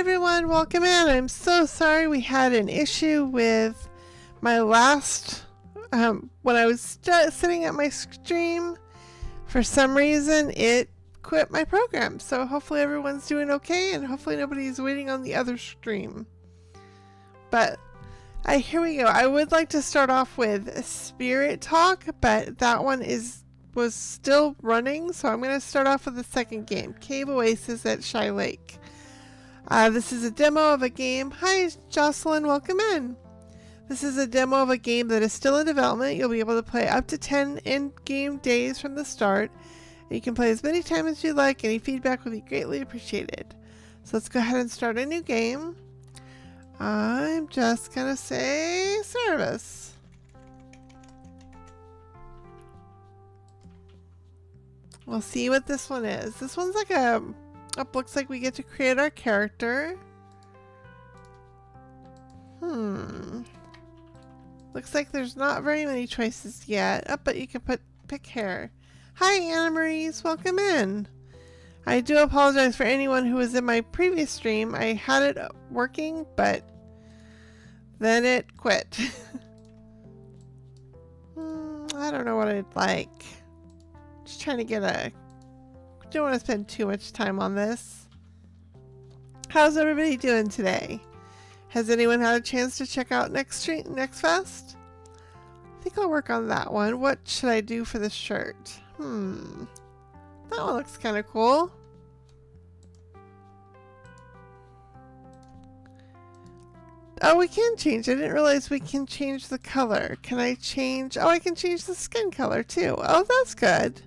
everyone, welcome in. I'm so sorry we had an issue with my last, when I was sitting at my stream. For some reason it quit my program, so hopefully everyone's doing okay and hopefully nobody's waiting on the other stream. But here we go. I would like to start off with Spirit Talk, but that one was still running, so I'm going to start off with the second game, Cave Oasis at Shylake. This is a demo of a game. Hi Jocelyn, welcome in. This is a demo of a game that is still in development. You'll be able to play up to 10 in-game days from the start. You can play as many times as you like. Any feedback would be greatly appreciated. So let's go ahead and start a new game. I'm just gonna say service. We'll see what this one is. This one's like looks like we get to create our character. Looks like there's not very many choices yet. Oh, but you can pick hair. Hi Anna Marie's, welcome in. I do apologize for anyone who was in my previous stream. I had it working, but then it quit. I don't know what I'd like. Just trying to get don't want to spend too much time on this. How's everybody doing today? Has anyone had a chance to check out Next Fest? I think I'll work on that one. What should I do for this shirt? That one looks kind of cool. Oh, we can change. I didn't realize we can change the color. Can I change? Oh, I can change the skin color too. Oh, that's good.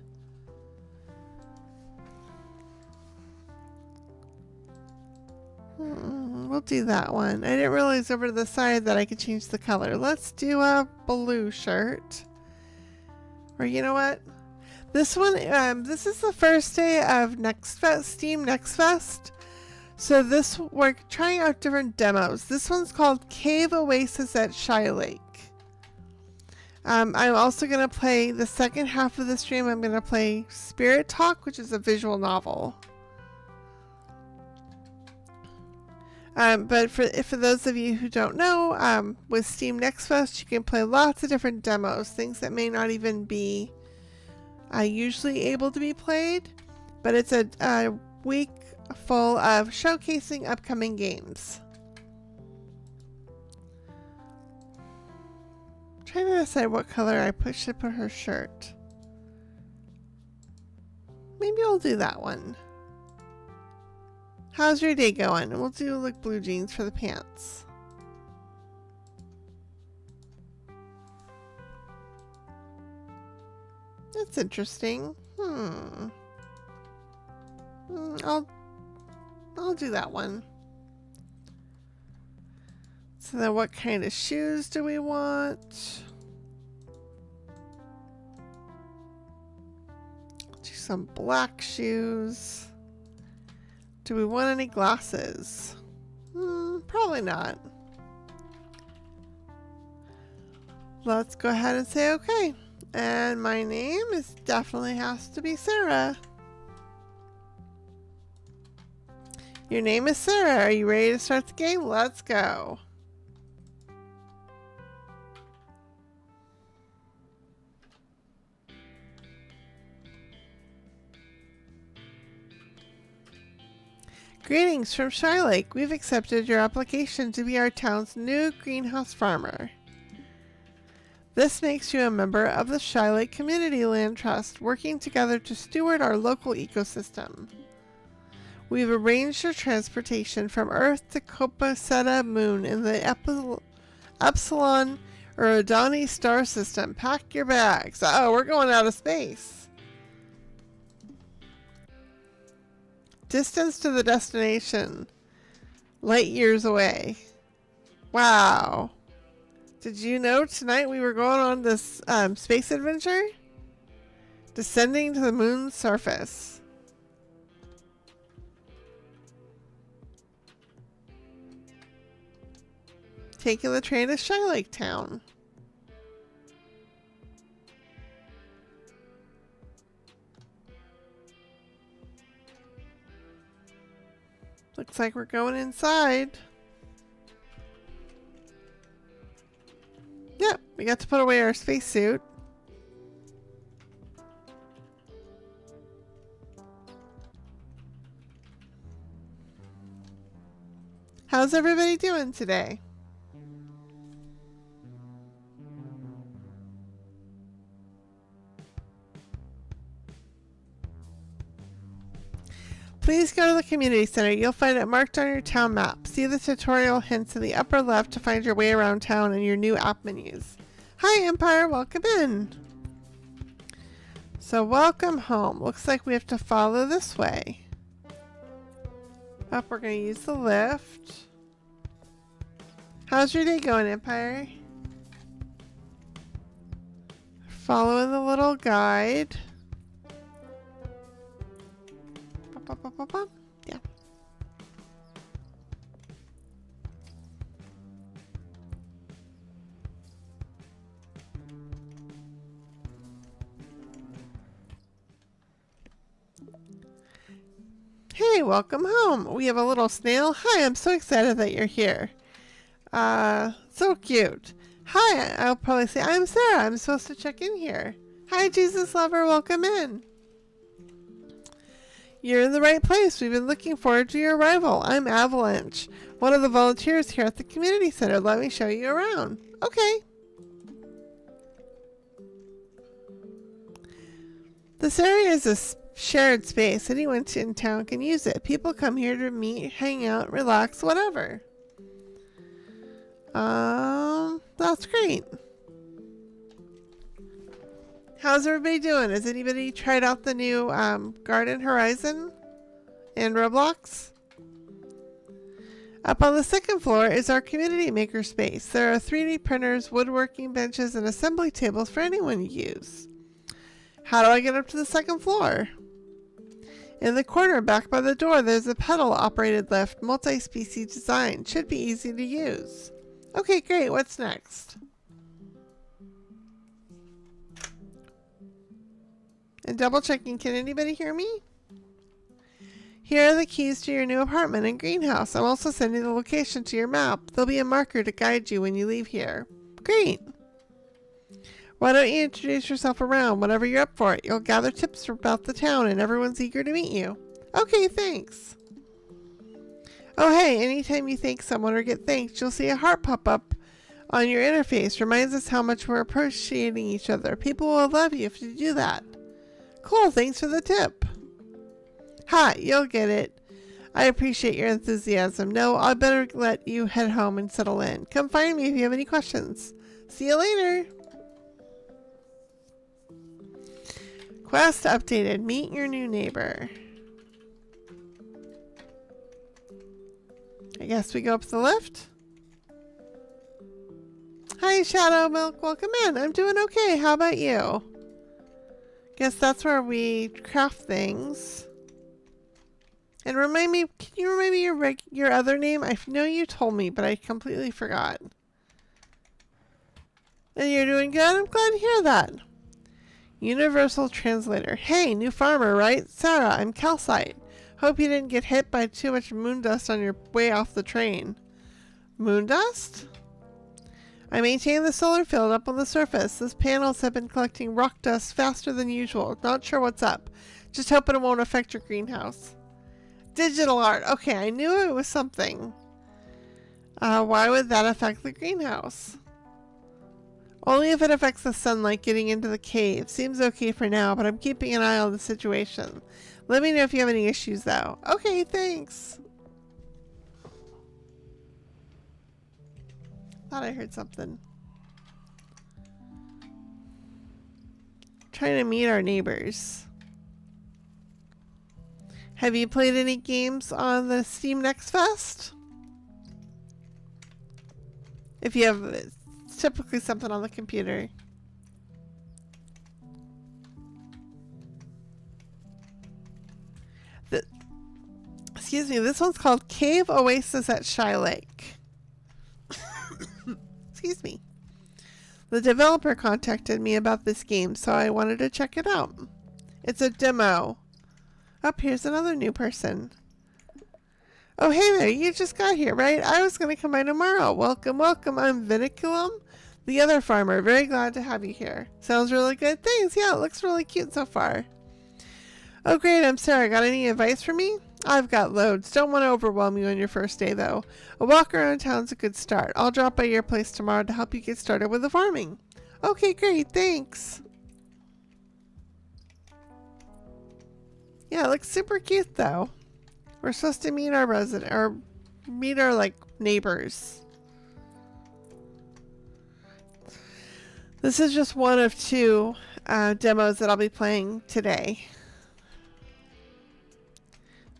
We'll do that one. I didn't realize over to the side that I could change the color. Let's do a blue shirt. Or you know what? This one, this is the first day of Next Fest, Steam Next Fest. So we're trying out different demos. This one's called Cave Oasis at Shylake. I'm also going to play the second half of the stream. I'm going to play Spirit Talk, which is a visual novel. But for those of you who don't know, with Steam Next Fest, you can play lots of different demos, things that may not even be usually able to be played. But it's a week full of showcasing upcoming games. I'm trying to decide what color I should put her shirt. Maybe I'll do that one. How's your day going? We'll do like blue jeans for the pants. That's interesting. I'll do that one. So then what kind of shoes do we want? Do some black shoes. Do we want any glasses? Probably not. Let's go ahead and say okay. And my name definitely has to be Sara. Your name is Sara. Are you ready to start the game? Let's go. Greetings from Shylake. We've accepted your application to be our town's new greenhouse farmer. This makes you a member of the Shylake Community Land Trust, working together to steward our local ecosystem. We've arranged your transportation from Earth to Copacabana Moon in the Epsilon Eridani star system. Pack your bags. Uh-oh, we're going out of space. Distance to the destination. Light years away. Wow. Did you know tonight we were going on this space adventure? Descending to the moon's surface. Taking the train to Shylake Town. Looks like we're going inside. Yep, we got to put away our spacesuit. How's everybody doing today? Please go to the community center. You'll find it marked on your town map. See the tutorial hints in the upper left to find your way around town and your new app menus. Hi Empire, welcome in. So welcome home. Looks like we have to follow this way. Up, we're going to use the lift. How's your day going, Empire? Following the little guide. Yeah. Hey, welcome home. We have a little snail. Hi, I'm so excited that you're here. So cute. Hi, I'll probably say, I'm Sarah. I'm supposed to check in here. Hi, Jesus lover. Welcome in. You're in the right place. We've been looking forward to your arrival. I'm Avalanche, one of the volunteers here at the community center. Let me show you around. Okay. This area is a shared space. Anyone in town can use it. People come here to meet, hang out, relax, whatever. That's great. How's everybody doing? Has anybody tried out the new Garden Horizon and Roblox? Up on the second floor is our community maker space. There are 3D printers, woodworking benches, and assembly tables for anyone to use. How do I get up to the second floor? In the corner back by the door, there's a pedal-operated lift, multi-species design. Should be easy to use. Okay, great. What's next? And double checking, can anybody hear me? Here are the keys to your new apartment and greenhouse. I'm also sending the location to your map. There'll be a marker to guide you when you leave here. Great. Why don't you introduce yourself around whenever you're up for it? You'll gather tips about the town and everyone's eager to meet you. Okay, thanks. Oh hey, anytime you thank someone or get thanked, you'll see a heart pop up on your interface. Reminds us how much we're appreciating each other. People will love you if you do that. Cool, thanks for the tip. Ha, you'll get it. I appreciate your enthusiasm. No, I better let you head home and settle in. Come find me if you have any questions. See you later. Quest updated. Meet your new neighbor. I guess we go up the lift. Hi, Shadow Milk. Welcome in. I'm doing okay. How about you? Guess that's where we craft things. And remind me, can you remind me your other name? I know you told me, but I completely forgot. And you're doing good? I'm glad to hear that. Universal Translator. Hey, new farmer, right? Sara, I'm Calcite. Hope you didn't get hit by too much moon dust on your way off the train. Moon dust? I maintain the solar field up on the surface. These panels have been collecting rock dust faster than usual. Not sure what's up. Just hoping it won't affect your greenhouse. Digital art. Okay, I knew it was something. Why would that affect the greenhouse? Only if it affects the sunlight getting into the cave. Seems okay for now, but I'm keeping an eye on the situation. Let me know if you have any issues, though. Okay, thanks. Thought I heard something. Trying to meet our neighbors. Have you played any games on the Steam Next Fest? If you have, it's typically something on the computer. Excuse me, this one's called Cave Oasis at Shylake. Excuse me. The developer contacted me about this game, so I wanted to check it out. It's a demo. Up here's another new person. Oh, hey there, you just got here, right? I was going to come by tomorrow. Welcome, welcome. I'm Viniculum, the other farmer. Very glad to have you here. Sounds really good. Thanks. Yeah, it looks really cute so far. Oh, great. I'm Sara. Got any advice for me? I've got loads. Don't want to overwhelm you on your first day, though. A walk around town's a good start. I'll drop by your place tomorrow to help you get started with the farming. Okay, great. Thanks. Yeah, it looks super cute, though. We're supposed to meet our like neighbors. This is just one of two demos that I'll be playing today.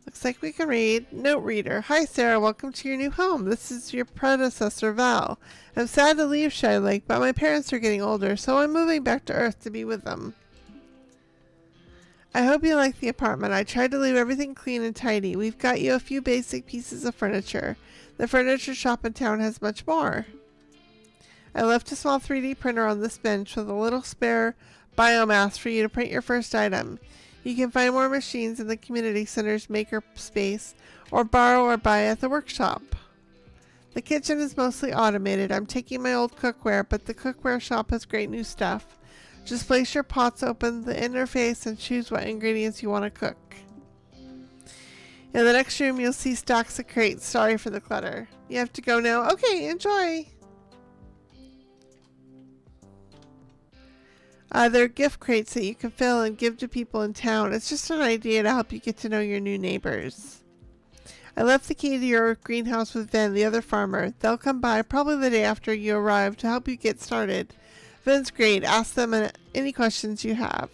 Looks like we can read. Note reader. Hi Sarah, welcome to your new home. This is your predecessor Val. I'm sad to leave Shylake, but my parents are getting older, so I'm moving back to Earth to be with them. I hope you like the apartment. I tried to leave everything clean and tidy. We've got you a few basic pieces of furniture. The furniture shop in town has much more. I left a small 3D printer on this bench with a little spare biomass for you to print your first item. You can find more machines in the community center's maker space or borrow or buy at the workshop. The kitchen is mostly automated. I'm taking my old cookware, but the cookware shop has great new stuff. Just place your pots, open the interface, and choose what ingredients you want to cook. In the next room, you'll see stacks of crates. Sorry for the clutter. You have to go now. Okay, enjoy! They're gift crates that you can fill and give to people in town. It's just an idea to help you get to know your new neighbors. I left the key to your greenhouse with Vin, the other farmer. They'll come by probably the day after you arrive to help you get started. Vin's great. Ask them any questions you have.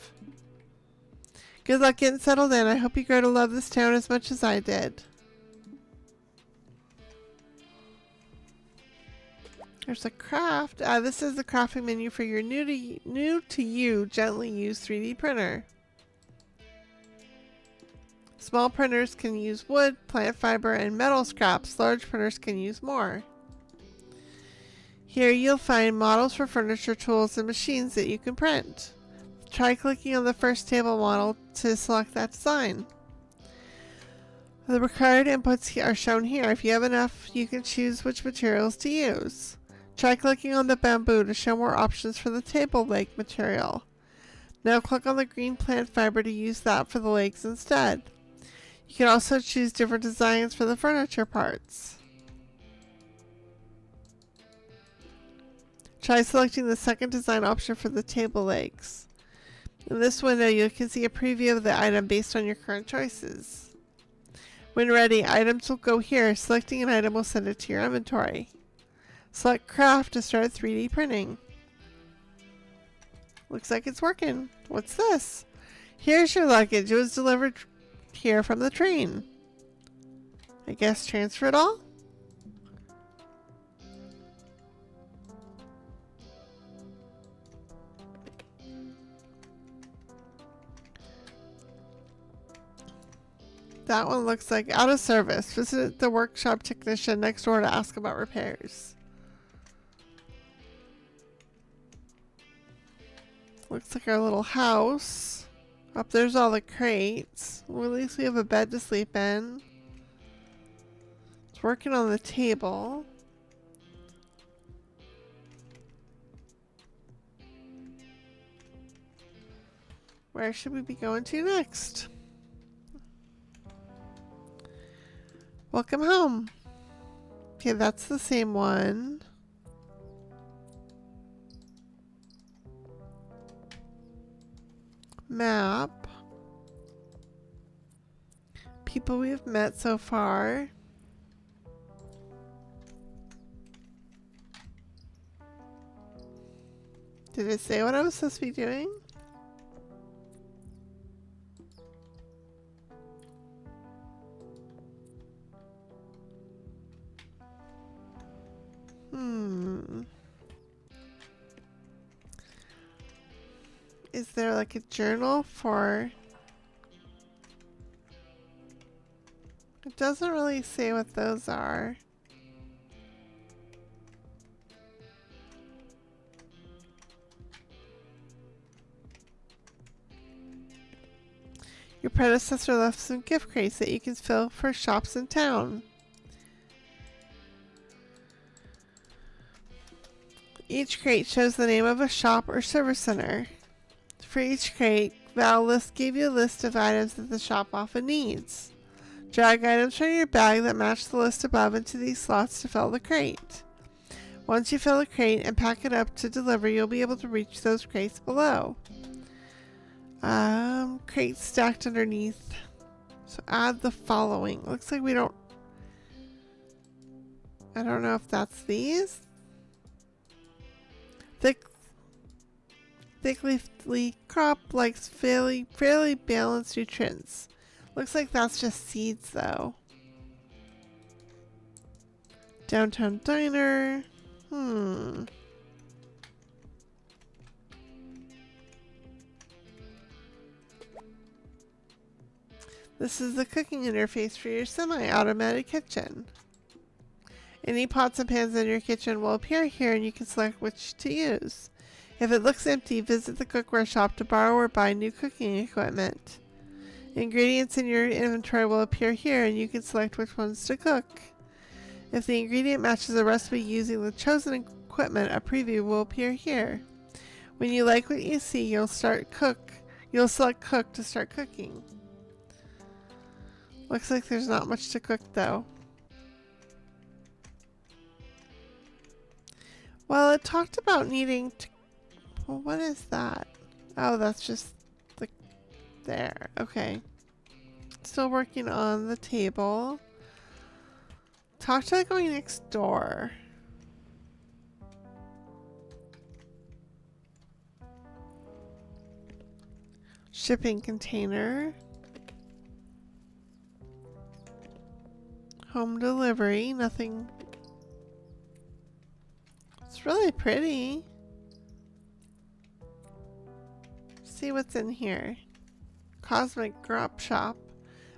Good luck getting settled in. I hope you grow to love this town as much as I did. There's a craft. This is the crafting menu for your new to you gently used 3D printer. Small printers can use wood, plant fiber, and metal scraps. Large printers can use more. Here you'll find models for furniture, tools, and machines that you can print. Try clicking on the first table model to select that design. The required inputs are shown here. If you have enough, you can choose which materials to use. Try clicking on the bamboo to show more options for the table leg material. Now click on the green plant fiber to use that for the legs instead. You can also choose different designs for the furniture parts. Try selecting the second design option for the table legs. In this window, you can see a preview of the item based on your current choices. When ready, items will go here. Selecting an item will send it to your inventory. Select craft to start 3D printing. Looks like it's working. What's this? Here's your luggage. It was delivered here from the train. I guess transfer it all? That one looks like out of service. Visit the workshop technician next door to ask about repairs. Looks like our little house. Up there's all the crates. Well, at least we have a bed to sleep in. It's working on the table. Where should we be going to next? Welcome home. Okay, that's the same one. Map. People we've met so far. Did it say what I was supposed to be doing? Is there like a journal for... It doesn't really say what those are. Your predecessor left some gift crates that you can fill for shops in town. Each crate shows the name of a shop or service center. For each crate, Val gave you a list of items that the shop often needs. Drag items from your bag that match the list above into these slots to fill the crate. Once you fill the crate and pack it up to deliver, you'll be able to reach those crates below. Crates stacked underneath. So add the following. Looks like we don't... I don't know if that's these. Thick leafy crop likes fairly balanced nutrients. Looks like that's just seeds though. Downtown diner. This is the cooking interface for your semi-automatic kitchen. Any pots and pans in your kitchen will appear here and you can select which to use. If it looks empty, visit the cookware shop to borrow or buy new cooking equipment. Ingredients in your inventory will appear here and you can select which ones to cook. If the ingredient matches a recipe using the chosen equipment, a preview will appear here. When you like what you see, you'll select cook to start cooking. Looks like there's not much to cook though. Well, it talked about needing to... Well, what is that? Oh, that's just like there. Okay. Still working on the table. Talked about going next door. Shipping container. Home delivery. Nothing. It's really pretty. See what's in here. Cosmic Grub Shop.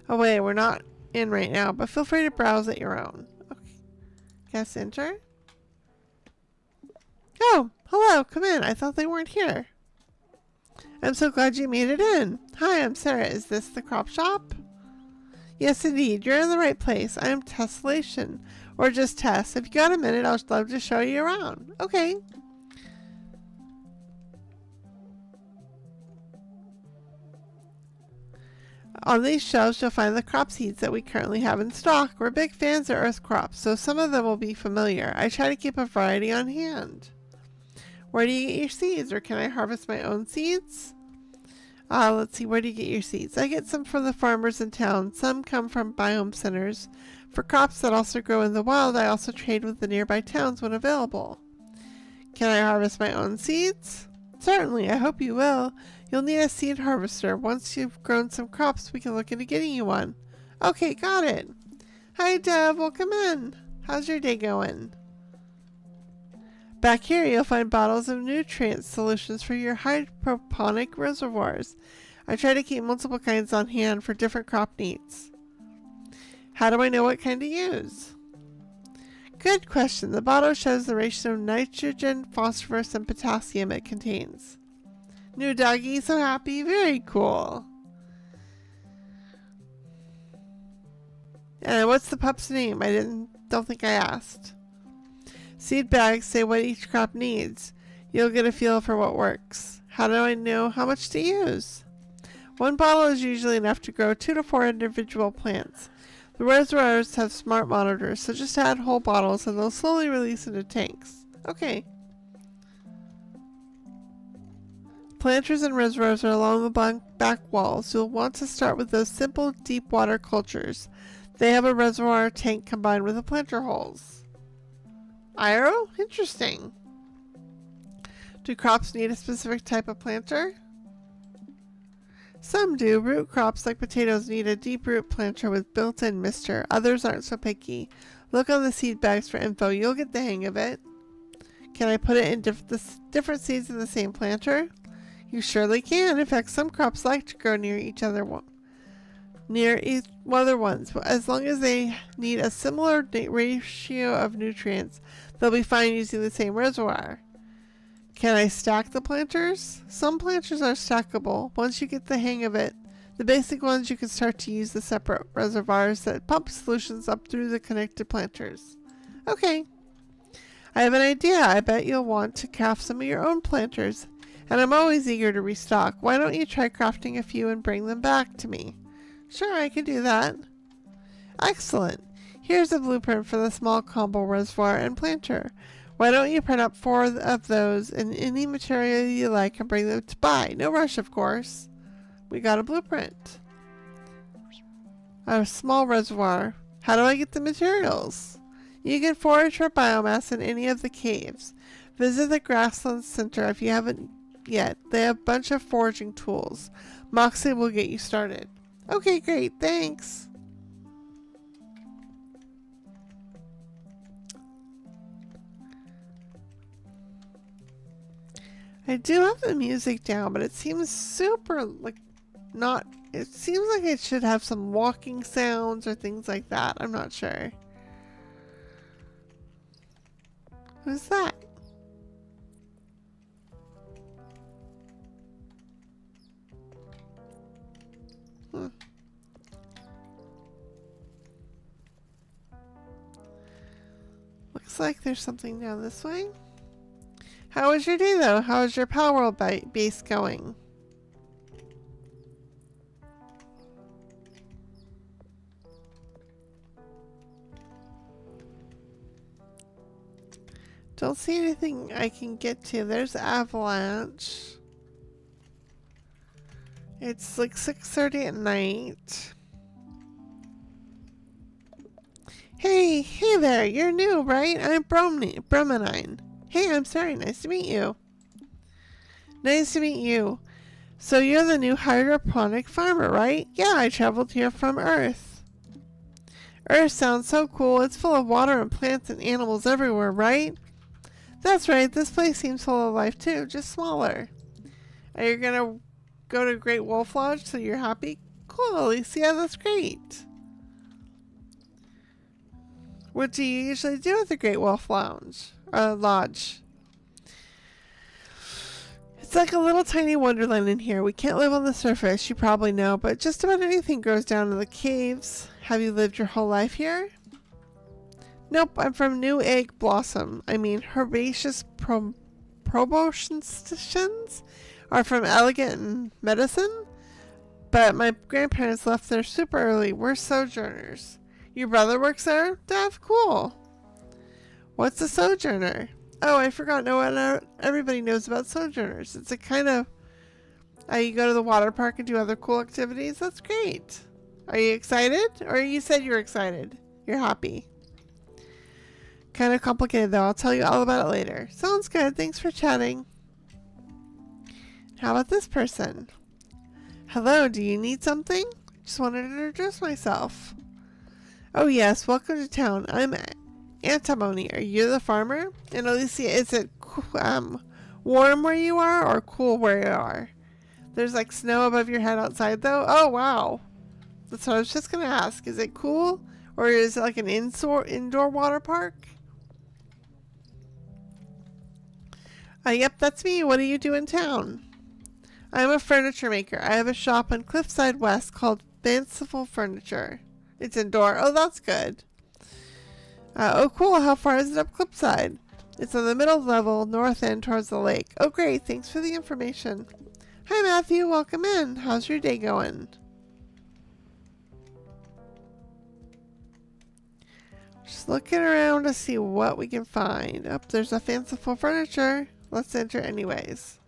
Oh wait, we're not in right now, but feel free to browse at your own. Okay. Guess enter. Oh, hello, come in. I thought they weren't here. I'm so glad you made it in. Hi, I'm Sara. Is this the crop shop? Yes, indeed. You're in the right place. I am Tessellation. Or just Tess. If you got a minute, I'd love to show you around. Okay. On these shelves, you'll find the crop seeds that we currently have in stock. We're big fans of earth crops, so some of them will be familiar. I try to keep a variety on hand. Where do you get your seeds, or can I harvest my own seeds? Let's see, where do you get your seeds? I get some from the farmers in town. Some come from biome centers. For crops that also grow in the wild, I also trade with the nearby towns when available. Can I harvest my own seeds? Certainly, I hope you will. You'll need a seed harvester. Once you've grown some crops, we can look into getting you one. Okay, got it. Hi, Dev. Welcome in. How's your day going? Back here, you'll find bottles of nutrient solutions for your hydroponic reservoirs. I try to keep multiple kinds on hand for different crop needs. How do I know what kind to use? Good question. The bottle shows the ratio of nitrogen, phosphorus, and potassium it contains. New doggy, so happy. Very cool. And what's the pup's name? Don't think I asked. Seed bags say what each crop needs. You'll get a feel for what works. How do I know how much to use? One bottle is usually enough to grow 2 to 4 individual plants. The reservoirs have smart monitors, so just add whole bottles and they'll slowly release into tanks. Okay. Planters and reservoirs are along the back walls. You'll want to start with those simple deep water cultures. They have a reservoir tank combined with the planter holes. Iro? Interesting. Do crops need a specific type of planter? Some do. Root crops like potatoes need a deep root planter with built-in mister. Others aren't so picky. Look on the seed bags for info. You'll get the hang of it. Can I put it in different seeds in the same planter? You surely can. In fact, some crops like to grow near each other ones, as long as they need a similar ratio of nutrients, they'll be fine using the same reservoir. Can I stack the planters? Some planters are stackable. Once you get the hang of it, the basic ones, you can start to use the separate reservoirs that pump solutions up through the connected planters. Okay. I have an idea. I bet you'll want to craft some of your own planters. And I'm always eager to restock. Why don't you try crafting a few and bring them back to me? Sure, I can do that. Excellent. Here's a blueprint for the small combo reservoir and planter. Why don't you print up 4 of those in any material you like and bring them to buy? No rush, of course. We got a blueprint. A small reservoir. How do I get the materials? You can forage for biomass in any of the caves. Visit the Grassland Center if you haven't yet. They have a bunch of foraging tools. Moxie will get you started. Okay, great. Thanks. I do have the music down, but it seems super, like, not... It seems like it should have some walking sounds or things like that. I'm not sure. Who's that? Looks like there's something down this way. How was your day, though? How is your power base going? Don't see anything I can get to. There's avalanche. It's like 6:30 at night. Hey there. You're new, right? I'm Brominine. Hey, I'm Sara. Nice to meet you. Nice to meet you. So you're the new hydroponic farmer, right? Yeah, I traveled here from Earth. Earth sounds so cool. It's full of water and plants and animals everywhere, right? That's right. This place seems full of life too, just smaller. Are you gonna go to Great Wolf Lodge so you're happy? Cool, Alicia. That's great. What do you usually do at the Great Wolf Lodge? It's like a little tiny wonderland in here. We can't live on the surface, you probably know, but just about anything grows down in the caves. Have you lived your whole life here? Nope, I'm from New Egg Blossom. I mean, herbaceous promotions are from Elegant and Medicine, but my grandparents left there super early. We're sojourners. Your brother works there? Dev, cool. What's a sojourner? Oh, I forgot. No one, everybody knows about sojourners. It's a kind of... you go to the water park and do other cool activities? That's great. Are you excited? Or you said you were excited. You're happy. Kind of complicated though. I'll tell you all about it later. Sounds good. Thanks for chatting. How about this person? Hello, do you need something? Just wanted to introduce myself. Oh yes, welcome to town. I'm Antimony. Are you the farmer? And Alicia, is it warm where you are or cool where you are? There's like snow above your head outside though. Oh wow. That's what I was just gonna ask. Is it cool or is it like an indoor water park? Yep, that's me. What do you do in town? I'm a furniture maker. I have a shop on Cliffside West called Fanciful Furniture. It's indoor. Oh, that's good. Oh, cool. How far is it up Cliffside? It's on the middle level, north end towards the lake. Oh, great. Thanks for the information. Hi, Matthew. Welcome in. How's your day going? Just looking around to see what we can find. Oh, there's a Fanciful Furniture. Let's enter anyways.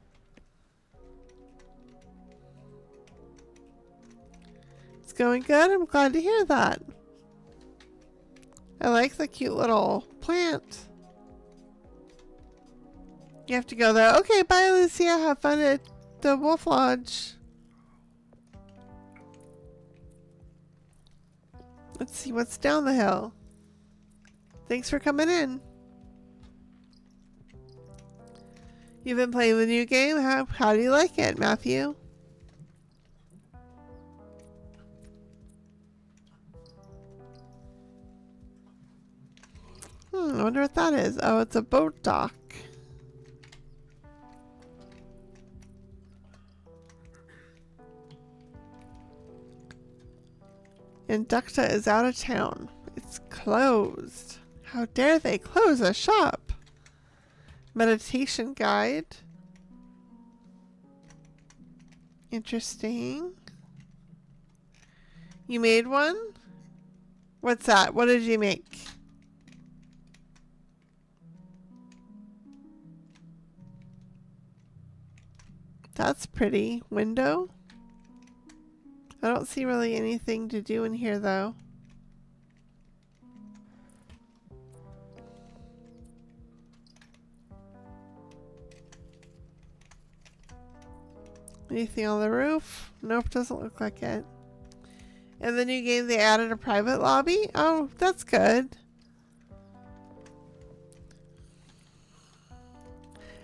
It's going good. I'm glad to hear that. I like the cute little plant. You have to go there. Okay, bye, Lucia. Have fun at the Wolf Lodge. Let's see what's down the hill. Thanks for coming in. You've been playing the new game? How do you like it, Matthew? I wonder what that is. Oh, it's a boat dock. Inducta is out of town. It's closed. How dare they close a shop? Meditation guide. Interesting. You made one? What's that? What did you make? That's pretty. Window? I don't see really anything to do in here though. Anything on the roof? Nope, doesn't look like it. In the new game they added a private lobby? Oh, that's good.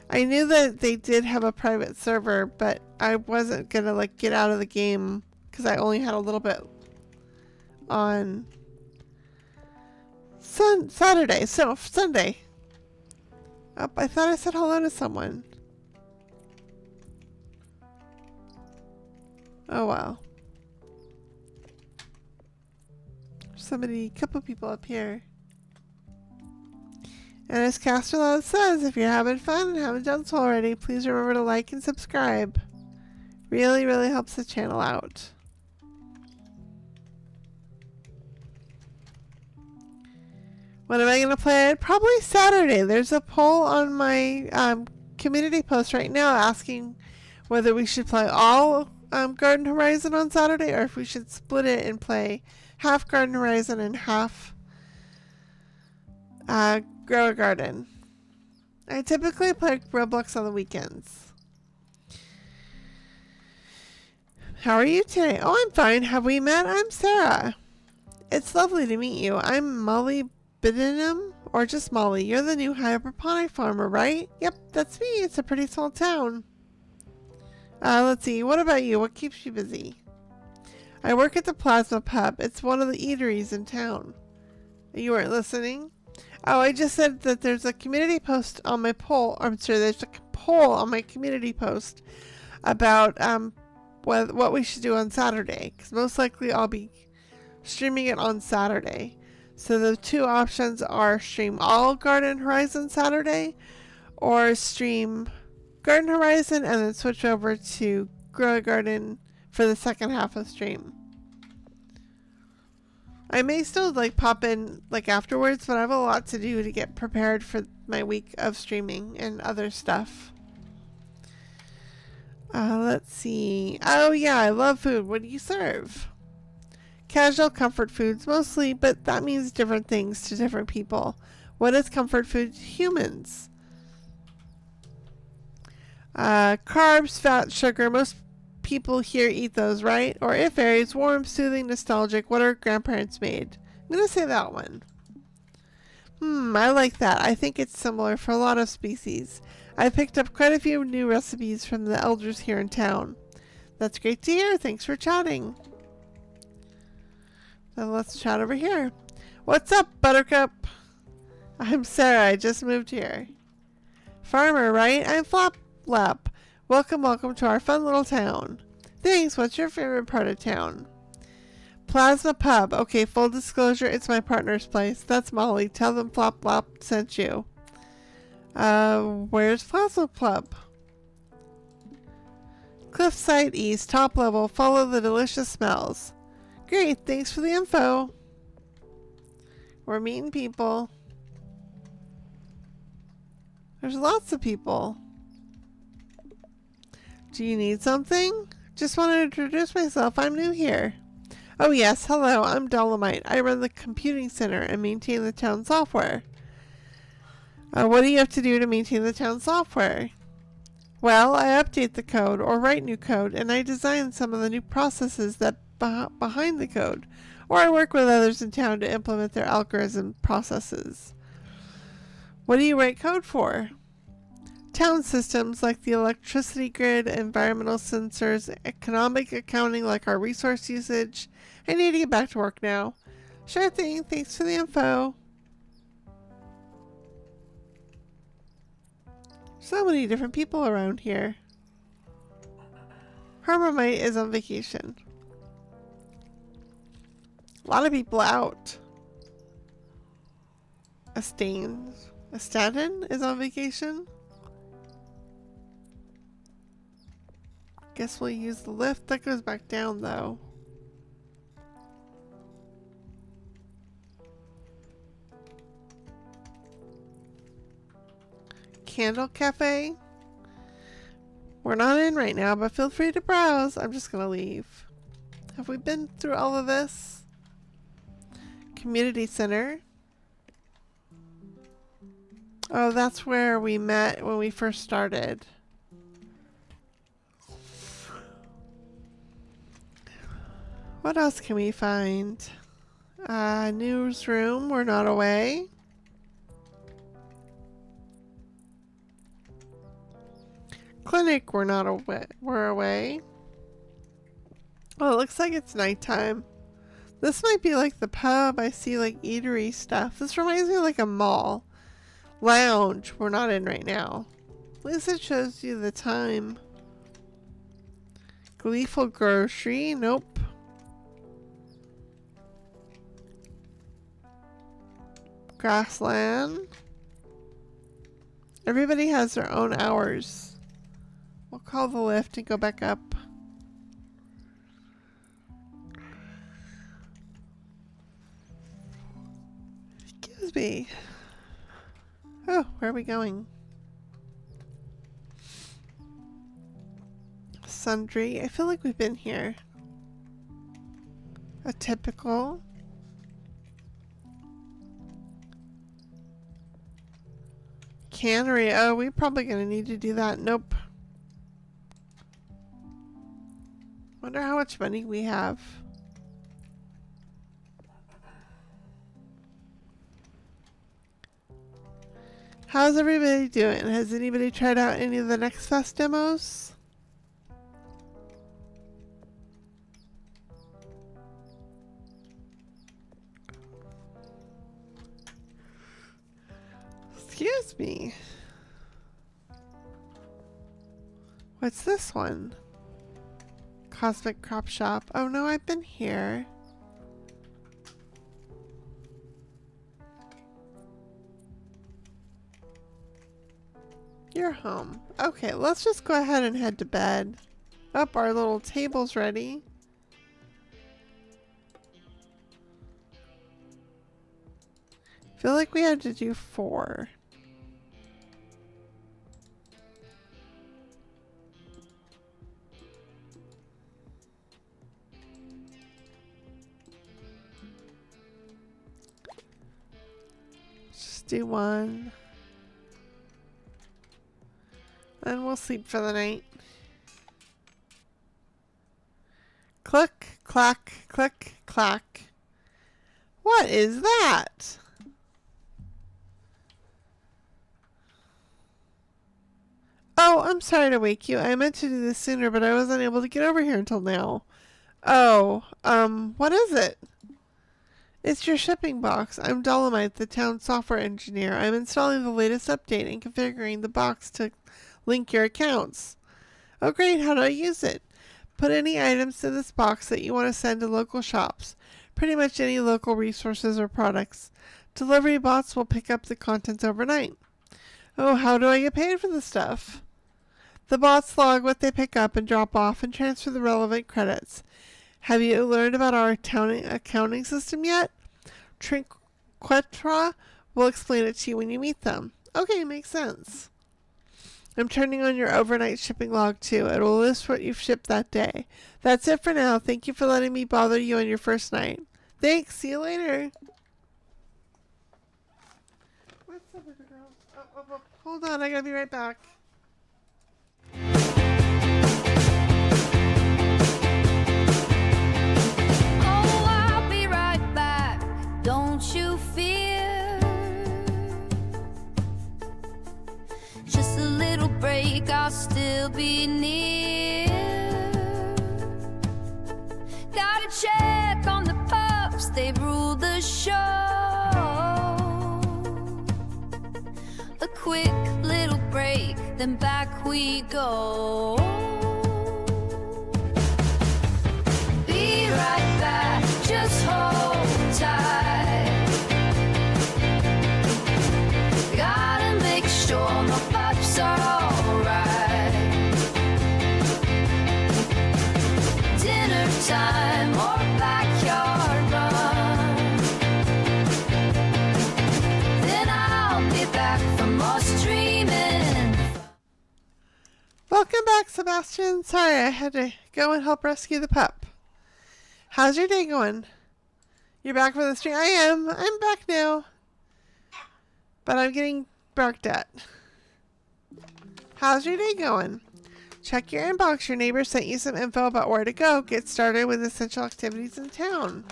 I knew that they did have a private server, but I wasn't gonna like get out of the game because I only had a little bit on Saturday, so Sunday. Oh, I thought I said hello to someone. Oh wow. Somebody, couple people up here. And as Casterlot says, if you're having fun and haven't done so already, please remember to like and subscribe. Really, really helps the channel out. When am I going to play it? Probably Saturday. There's a poll on my community post right now asking whether we should play all Garden Horizon on Saturday or if we should split it and play half Garden Horizon and half Grow a Garden. I typically play Roblox on the weekends. How are you today? Oh, I'm fine. Have we met? I'm Sara. It's lovely to meet you. I'm Molly Biddenham, or just Molly. You're the new hydroponic farmer, right? Yep, that's me. It's a pretty small town. Let's see. What about you? What keeps you busy? I work at the Plasma Pub. It's one of the eateries in town. You weren't listening? Oh, I just said that there's a community post on my poll. I'm sorry, there's a poll on my community post about what we should do on Saturday. Because most likely I'll be streaming it on Saturday. So the two options are stream all Garden Horizon Saturday or stream Garden Horizon and then switch over to Grow a Garden for the second half of the stream. I may still like pop in like afterwards, but I have a lot to do to get prepared for my week of streaming and other stuff. Let's see. Oh yeah, I love food. What do you serve? Casual comfort foods mostly, but that means different things to different people. What is comfort food to humans? Carbs, fat, sugar. Most people here eat those, right? Or it varies. Warm, soothing, nostalgic. What our grandparents made. I'm gonna say that one. I like that. I think it's similar for a lot of species. I picked up quite a few new recipes from the elders here in town. That's great to hear. Thanks for chatting. Then let's chat over here. What's up, Buttercup? I'm Sara. I just moved here. Farmer, right? I'm Flap. Welcome, welcome to our fun little town. Thanks. What's your favorite part of town? Plasma Pub. Okay, full disclosure, it's my partner's place. That's Molly. Tell them Flap sent you. Where's Plasma Pub? Cliffside East, top level. Follow the delicious smells. Great, thanks for the info. We're meeting people. There's lots of people. Do you need something? Just want to introduce myself. I'm new here. Oh yes, hello, I'm Dolomite. I run the computing center and maintain the town software. What do you have to do to maintain the town software? Well, I update the code or write new code, and I design some of the new processes that behind the code, or I work with others in town to implement their algorithm processes. What do you write code for? Town systems like the electricity grid, environmental sensors, economic accounting like our resource usage. I need to get back to work now. Sure thing, thanks for the info. So many different people around here. Hermamite is on vacation. A lot of people out. Astatin is on vacation. Guess we'll use the lift. That goes back down though. Candle Cafe. We're not in right now, but feel free to browse. I'm just gonna leave. Have we been through all of this? Community Center. Oh, that's where we met when we first started. What else can we find? Newsroom, we're not away. Clinic, we're not away. We're away. Oh, it looks like it's nighttime. This might be like the pub. I see like eatery stuff. This reminds me of like a mall. Lounge, we're not in right now. At least it shows you the time. Gleeful Grocery, nope. Grassland. Everybody has their own hours. We'll call the lift and go back up. Excuse me. Oh, where are we going? Sundry. I feel like we've been here. A typical. Cannery. Oh, we're probably going to need to do that. Nope. Wonder how much money we have. How's everybody doing? Has anybody tried out any of the Next Fest demos? Excuse me. What's this one? Cosmic Crop Shop. Oh no, I've been here. You're home. Okay, let's just go ahead and head to bed. Up, our little table's ready. Feel like we had to do 4. Just do 1. And we'll sleep for the night. Click, clack, click, clack. What is that? Oh, I'm sorry to wake you. I meant to do this sooner, but I wasn't able to get over here until now. Oh, what is it? It's your shipping box. I'm Dolomite, the town software engineer. I'm installing the latest update and configuring the box to link your accounts. Oh great, how do I use it? Put any items in this box that you want to send to local shops. Pretty much any local resources or products. Delivery bots will pick up the contents overnight. Oh, how do I get paid for this stuff? The bots log what they pick up and drop off and transfer the relevant credits. Have you learned about our accounting system yet? Trinquetra will explain it to you when you meet them. Okay, makes sense. I'm turning on your overnight shipping log too. It will list what you've shipped that day. That's it for now. Thank you for letting me bother you on your first night. Thanks. See you later. What's up, little girl? Oh, hold on. I gotta be right back. Oh, I'll be right back. Don't you fear. Just a little break, I'll still be near. Gotta check on the pups, they rule the show. A quick little break, then back we go. Be right back, just hold tight. Gotta make sure my pups are alright. Sebastian. Sorry, I had to go and help rescue the pup. How's your day going? You're back for the stream? I am. I'm back now. But I'm getting barked at. How's your day going? Check your inbox. Your neighbor sent you some info about where to go. Get started with essential activities in town.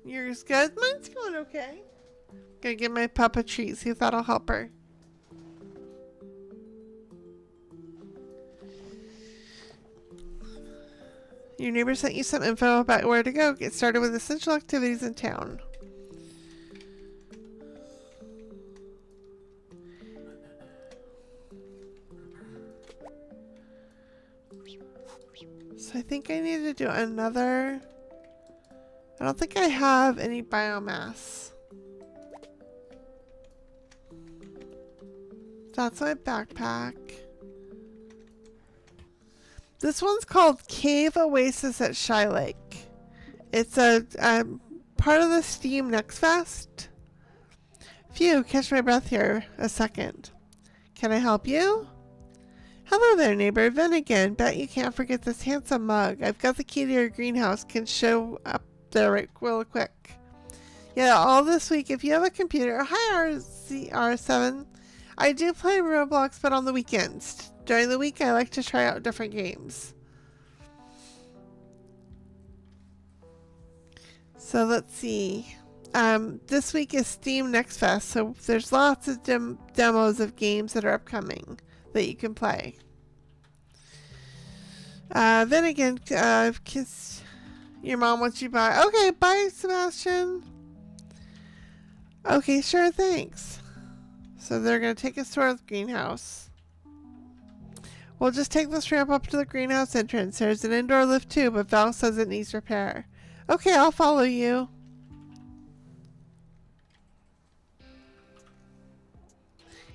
Yours good? Mine's going okay. Gonna give my pup a treat. See if that'll help her. Your neighbor sent you some info about where to go. Get started with essential activities in town. So I think I need to do another... I don't think I have any biomass. That's my backpack. This one's called Cave Oasis at Shylake. It's a part of the Steam Next Fest. Phew, catch my breath here a second. Can I help you? Hello there, neighbor. Vin again. Bet you can't forget this handsome mug. I've got the key to your greenhouse. Can show up there right real quick. Yeah, all this week. If you have a computer... Hi, RCR7. I do play Roblox, but on the weekends. During the week, I like to try out different games. So let's see. This week is Steam Next Fest, so there's lots of demos of games that are upcoming that you can play. Then again, kiss your mom wants you by. Okay, bye, Sebastian. Okay, sure, thanks. So they're going to take us to our greenhouse. We'll just take this ramp up to the greenhouse entrance. There's an indoor lift too, but Val says it needs repair. Okay, I'll follow you.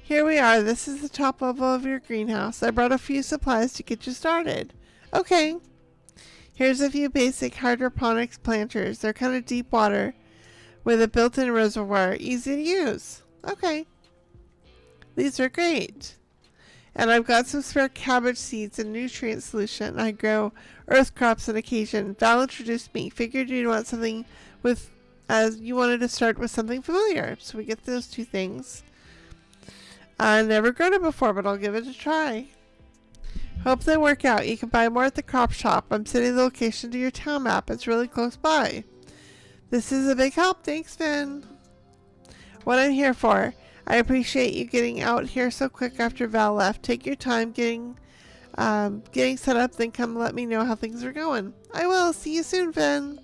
Here we are. This is the top level of your greenhouse. I brought a few supplies to get you started. Okay. Here's a few basic hydroponics planters. They're kind of deep water with a built-in reservoir. Easy to use. Okay. These are great. And I've got some spare cabbage seeds and nutrient solution. I grow earth crops on occasion. Val introduced me. Figured you'd want something with, as you wanted to start with something familiar. So we get those two things. I've never grown it before, but I'll give it a try. Hope they work out. You can buy more at the crop shop. I'm sending the location to your town map. It's really close by. This is a big help. Thanks, Finn. What I'm here for. I appreciate you getting out here so quick after Val left. Take your time getting set up, then come let me know how things are going. I will. See you soon, Finn.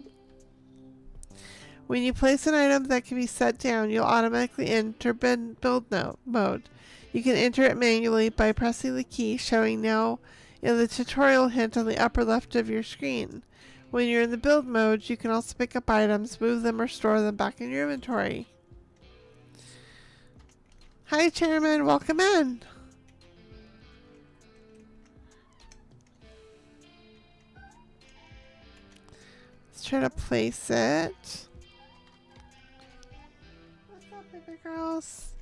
When you place an item that can be set down, you'll automatically enter build mode. You can enter it manually by pressing the key showing now in the tutorial hint on the upper left of your screen. When you're in the build mode, you can also pick up items, move them, or store them back in your inventory. Hi, Chairman. Welcome in. Let's try to place it. What's up, baby girls?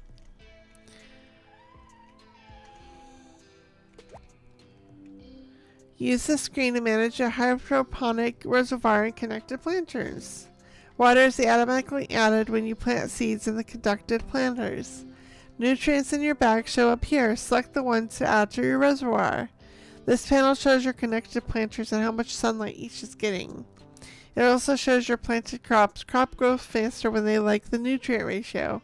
Use the screen to manage a hydroponic reservoir and connected planters. Water is automatically added when you plant seeds in the conducted planters. Nutrients in your bag show up here. Select the ones to add to your reservoir. This panel shows your connected planters and how much sunlight each is getting. It also shows your planted crops. Crop grows faster when they like the nutrient ratio.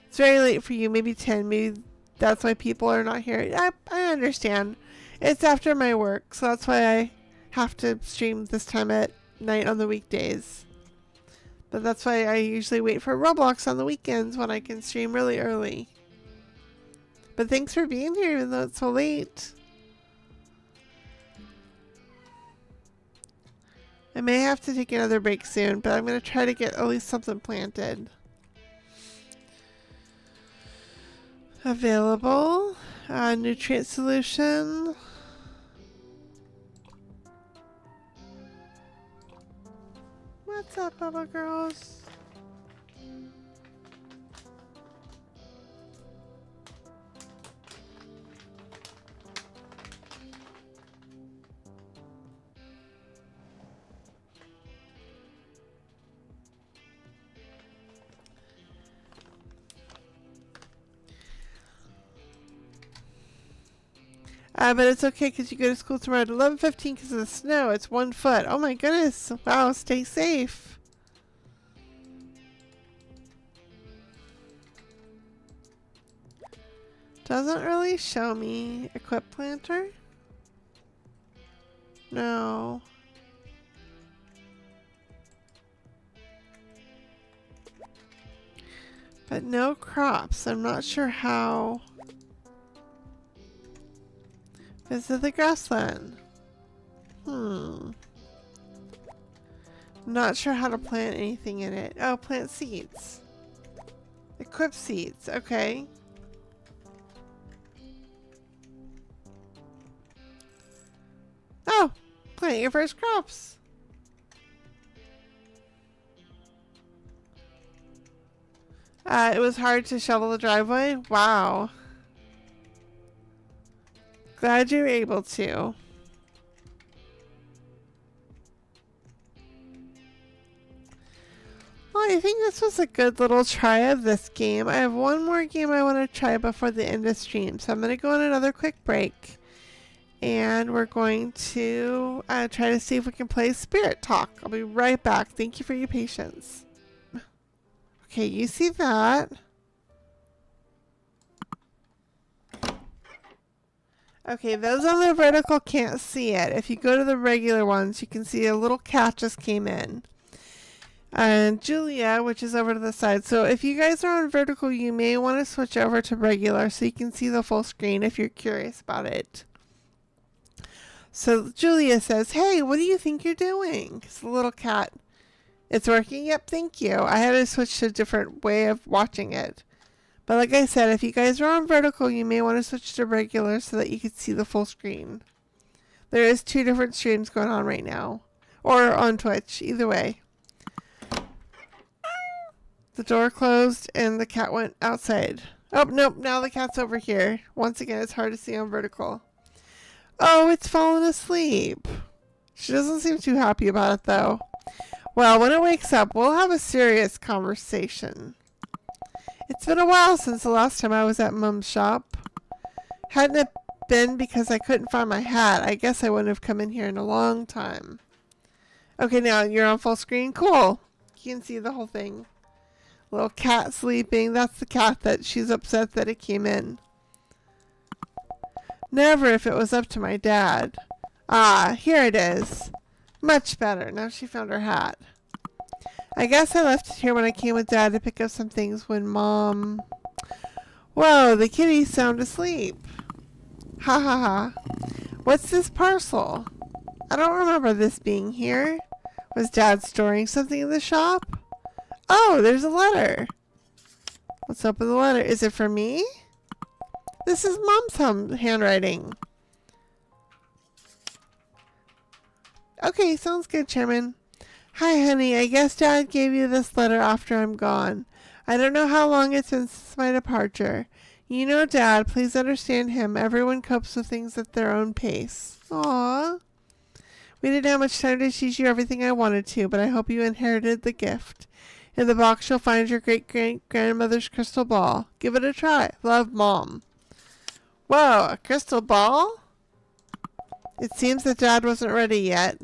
It's very late for you, maybe 10. Maybe that's why people are not here. I understand. It's after my work, so that's why I have to stream this time at night on the weekdays. But that's why I usually wait for Roblox on the weekends when I can stream really early. But thanks for being here even though it's so late. I may have to take another break soon, but I'm going to try to get at least something planted. Available. Nutrient solution. What's up, Bubba girls? But it's okay because you go to school tomorrow at 11:15 because of the snow. It's 1 foot. Oh my goodness. Wow, stay safe. Doesn't really show me. Equip planter? No. But no crops. I'm not sure how. Visit the grassland. I'm not sure how to plant anything in it. Oh, plant seeds. Equip seeds. Okay. Oh, plant your first crops. It was hard to shovel the driveway. Wow. Glad you were able to. Well, I think this was a good little try of this game. I have one more game I want to try before the end of stream. So I'm going to go on another quick break. And we're going to try to see if we can play Spirit Talk. I'll be right back. Thank you for your patience. Okay, you see that. Okay, those on the vertical can't see it. If you go to the regular ones, you can see a little cat just came in. And Julia, which is over to the side. So if you guys are on vertical, you may want to switch over to regular so you can see the full screen if you're curious about it. So Julia says, hey, what do you think you're doing? It's the little cat. It's working? Yep, thank you. I had to switch to a different way of watching it. But like I said, if you guys are on vertical, you may want to switch to regular so that you can see the full screen. There is 2 different streams going on right now. Or on Twitch, either way. The door closed and the cat went outside. Oh, nope, now the cat's over here. Once again, it's hard to see on vertical. Oh, it's fallen asleep. She doesn't seem too happy about it, though. Well, when it wakes up, we'll have a serious conversation. It's been a while since the last time I was at Mom's shop. Hadn't it been because I couldn't find my hat, I guess I wouldn't have come in here in a long time. Okay, now you're on full screen. Cool. You can see the whole thing. Little cat sleeping. That's the cat that she's upset that it came in. Never if it was up to my dad. Ah, here it is. Much better. Now she found her hat. I guess I left it here when I came with Dad to pick up some things when Mom... Whoa, the kitty's sound asleep. Ha ha ha. What's this parcel? I don't remember this being here. Was Dad storing something in the shop? Oh, there's a letter. Let's open the letter. Is it for me? This is Mom's handwriting. Okay, sounds good, Chairman. Hi, honey. I guess Dad gave you this letter after I'm gone. I don't know how long it's been since my departure. You know, Dad, please understand him. Everyone copes with things at their own pace. Aww. We didn't have much time to teach you everything I wanted to, but I hope you inherited the gift. In the box, you'll find your great-grandmother's crystal ball. Give it a try. Love, Mom. Whoa, a crystal ball? It seems that Dad wasn't ready yet.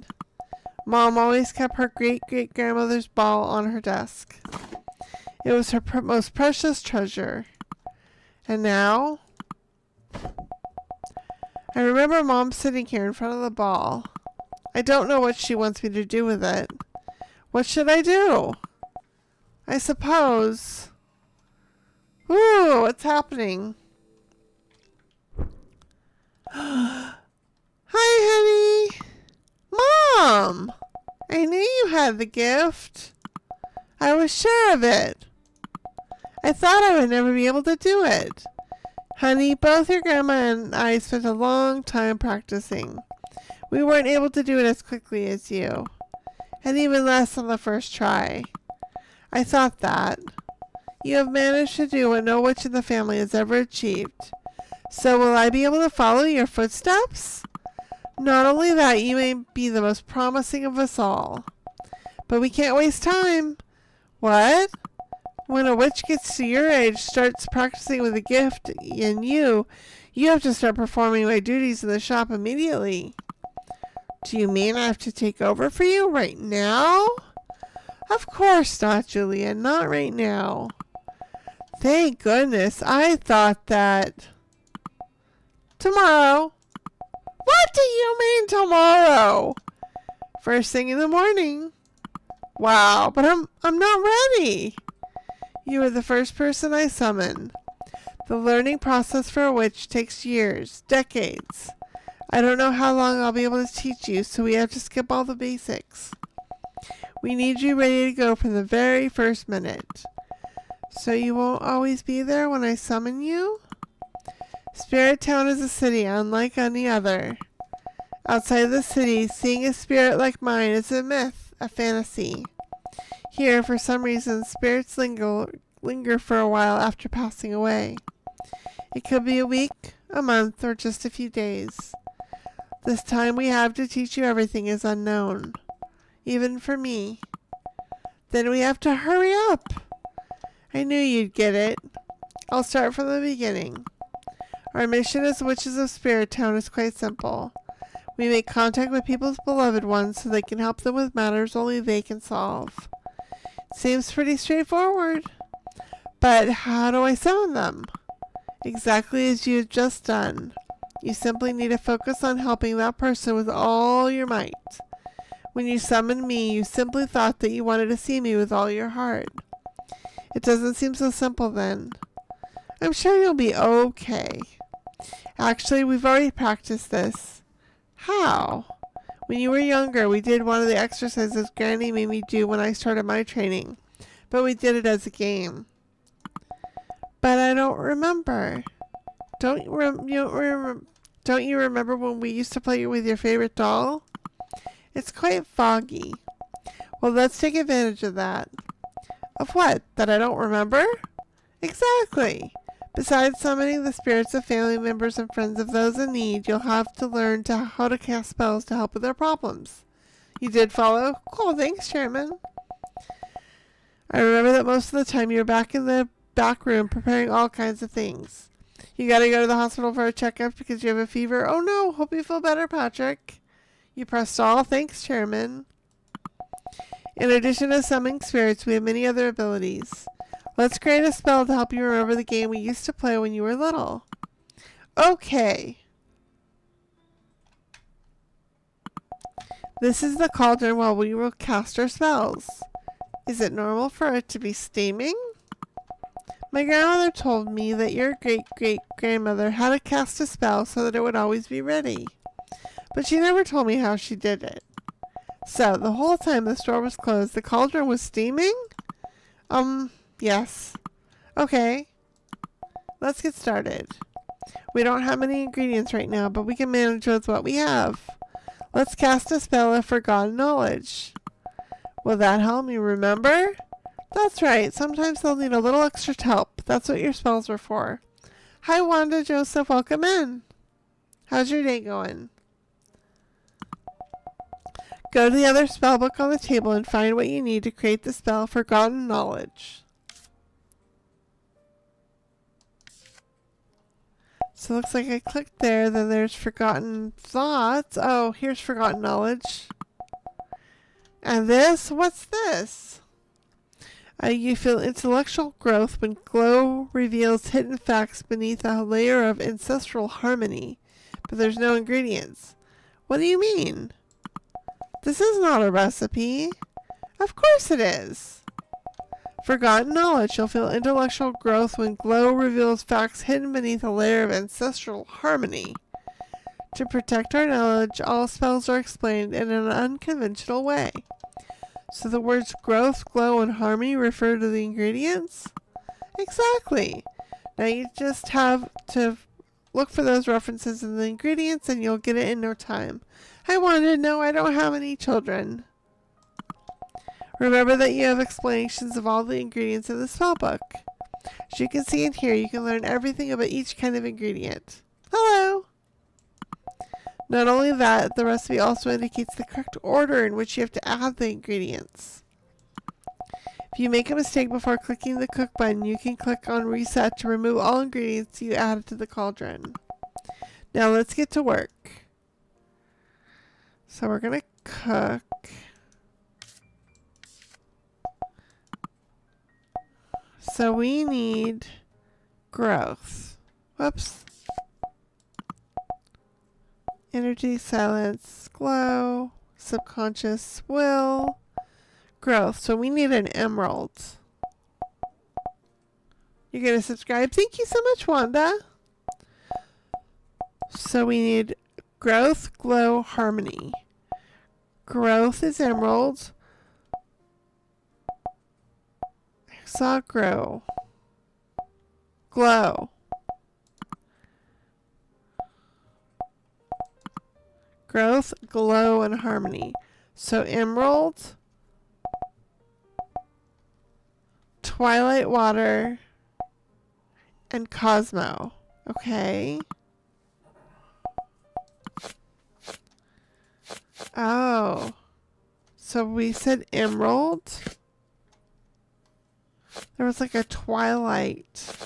Mom always kept her great-great-grandmother's ball on her desk. It was her most precious treasure. And now? I remember Mom sitting here in front of the ball. I don't know what she wants me to do with it. What should I do? I suppose... Ooh, what's happening? Hi, honey. Mom! I knew you had the gift. I was sure of it. I thought I would never be able to do it. Honey, both your grandma and I spent a long time practicing. We weren't able to do it as quickly as you, and even less on the first try. I thought that. You have managed to do what no witch in the family has ever achieved. So will I be able to follow your footsteps? Not only that, you may be the most promising of us all. But we can't waste time. What? When a witch gets to your age, starts practicing with a gift in you, You have to start performing my duties in the shop immediately. Do you mean I have to take over for you right now? Of course not, Julia. Not right now. Thank goodness. I thought that... Tomorrow. What do you mean tomorrow? First thing in the morning. Wow, but I'm not ready. You are the first person I summon. The learning process for a witch takes years, decades. I don't know how long I'll be able to teach you, so we have to skip all the basics. We need you ready to go from the very first minute. So you won't always be there when I summon you? Spirit Town is a city unlike any other. Outside the city, seeing a spirit like mine is a myth, a fantasy. Here, for some reason, spirits linger for a while after passing away. It could be a week, a month, or just a few days. This time we have to teach you everything is unknown, even for me. Then we have to hurry up. I knew you'd get it. I'll start from the beginning. Our mission as Witches of Spirit Town is quite simple. We make contact with people's beloved ones so they can help them with matters only they can solve. Seems pretty straightforward. But how do I summon them? Exactly as you have just done. You simply need to focus on helping that person with all your might. When you summoned me, you simply thought that you wanted to see me with all your heart. It doesn't seem so simple then. I'm sure you'll be okay. Actually, we've already practiced this. How? When you were younger, we did one of the exercises Granny made me do when I started my training, but we did it as a game. But I don't remember. Don't you remember when we used to play with your favorite doll? It's quite foggy. Well, let's take advantage of that. Of what? That I don't remember? Exactly. Besides summoning the spirits of family members and friends of those in need, you'll have to learn how to cast spells to help with their problems. You did follow? Cool, thanks, Chairman. I remember that most of the time you were back in the back room preparing all kinds of things. You gotta go to the hospital for a checkup because you have a fever. Oh no, hope you feel better, Patrick. You pressed all. Thanks, Chairman. In addition to summoning spirits, we have many other abilities. Let's create a spell to help you remember the game we used to play when you were little. Okay. This is the cauldron while we will cast our spells. Is it normal for it to be steaming? My grandmother told me that your great-great-grandmother had to cast a spell so that it would always be ready. But she never told me how she did it. So, the whole time the store was closed, the cauldron was steaming? Yes. Okay. Let's get started. We don't have many ingredients right now, but we can manage with what we have. Let's cast a spell of forgotten knowledge. Will that help me remember? That's right. Sometimes they'll need a little extra help. That's what your spells are for. Hi, Wanda, Joseph. Welcome in. How's your day going? Go to the other spell book on the table and find what you need to create the spell Forgotten Knowledge. So it looks like I clicked there, then there's Forgotten Thoughts. Oh, here's Forgotten Knowledge. And this? What's this? You feel intellectual growth when glow reveals hidden facts beneath a layer of ancestral harmony. But there's no ingredients. What do you mean? This is not a recipe. Of course it is. Forgotten knowledge. You'll feel intellectual growth when glow reveals facts hidden beneath a layer of ancestral harmony. To protect our knowledge, all spells are explained in an unconventional way. So the words growth, glow, and harmony refer to the ingredients? Exactly. Now you just have to look for those references in the ingredients and you'll get it in no time. I wanted to know I don't have any children. Remember that you have explanations of all the ingredients in the spellbook. As you can see in here, you can learn everything about each kind of ingredient. Hello! Not only that, the recipe also indicates the correct order in which you have to add the ingredients. If you make a mistake before clicking the cook button, you can click on reset to remove all ingredients you added to the cauldron. Now let's get to work. So we're gonna cook. So we need growth. Whoops. Energy, silence, glow, subconscious will, growth. So we need an emerald. You're going to subscribe? Thank you so much, Wanda. So we need growth, glow, harmony. Growth is emerald. I saw grow. Glow. Growth, glow, and harmony. So emerald, twilight water, and cosmo. Okay. Oh. So we said emerald. There was like a twilight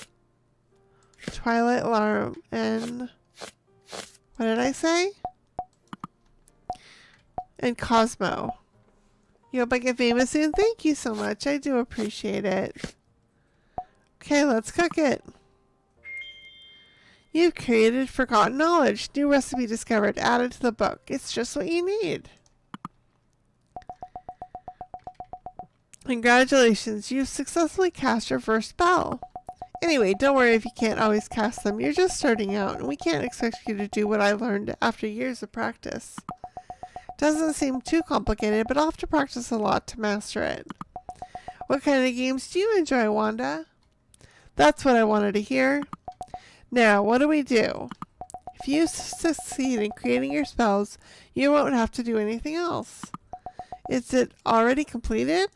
alarm, and what did I say? And Cosmo. You hope I get famous soon? Thank you so much. I do appreciate it. Okay, let's cook it. You've created forgotten knowledge. New recipe discovered. Added to the book. It's just what you need. Congratulations. You've successfully cast your first spell. Anyway, don't worry if you can't always cast them. You're just starting out, and we can't expect you to do what I learned after years of practice. Doesn't seem too complicated, but I'll have to practice a lot to master it. What kind of games do you enjoy, Wanda? That's what I wanted to hear. Now, what do we do? If you succeed in creating your spells, you won't have to do anything else. Is it already completed?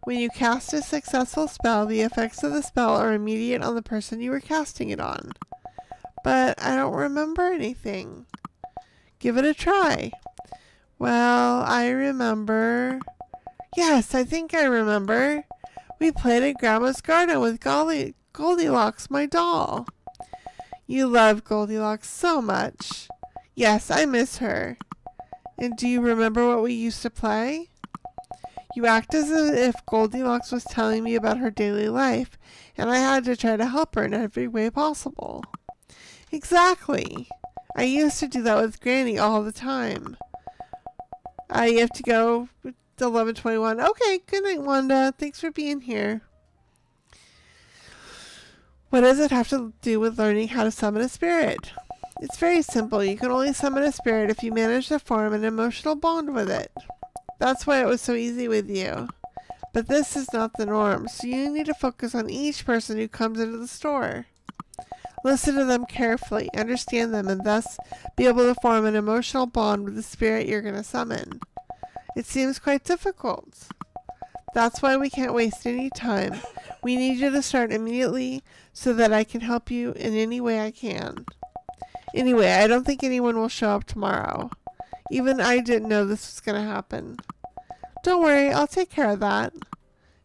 When you cast a successful spell, the effects of the spell are immediate on the person you were casting it on. But I don't remember anything. Give it a try. Well, I remember. Yes, I think I remember. We played at Grandma's garden with Goldilocks, my doll. You love Goldilocks so much. Yes, I miss her. And do you remember what we used to play? You act as if Goldilocks was telling me about her daily life, and I had to try to help her in every way possible. Exactly. I used to do that with Granny all the time. You have to go with 11:21. Okay, good night, Wanda. Thanks for being here. What does it have to do with learning how to summon a spirit? It's very simple. You can only summon a spirit if you manage to form an emotional bond with it. That's why it was so easy with you. But this is not the norm, so you need to focus on each person who comes into the store. Listen to them carefully, understand them, and thus be able to form an emotional bond with the spirit you're going to summon. It seems quite difficult. That's why we can't waste any time. We need you to start immediately so that I can help you in any way I can. Anyway, I don't think anyone will show up tomorrow. Even I didn't know this was going to happen. Don't worry, I'll take care of that.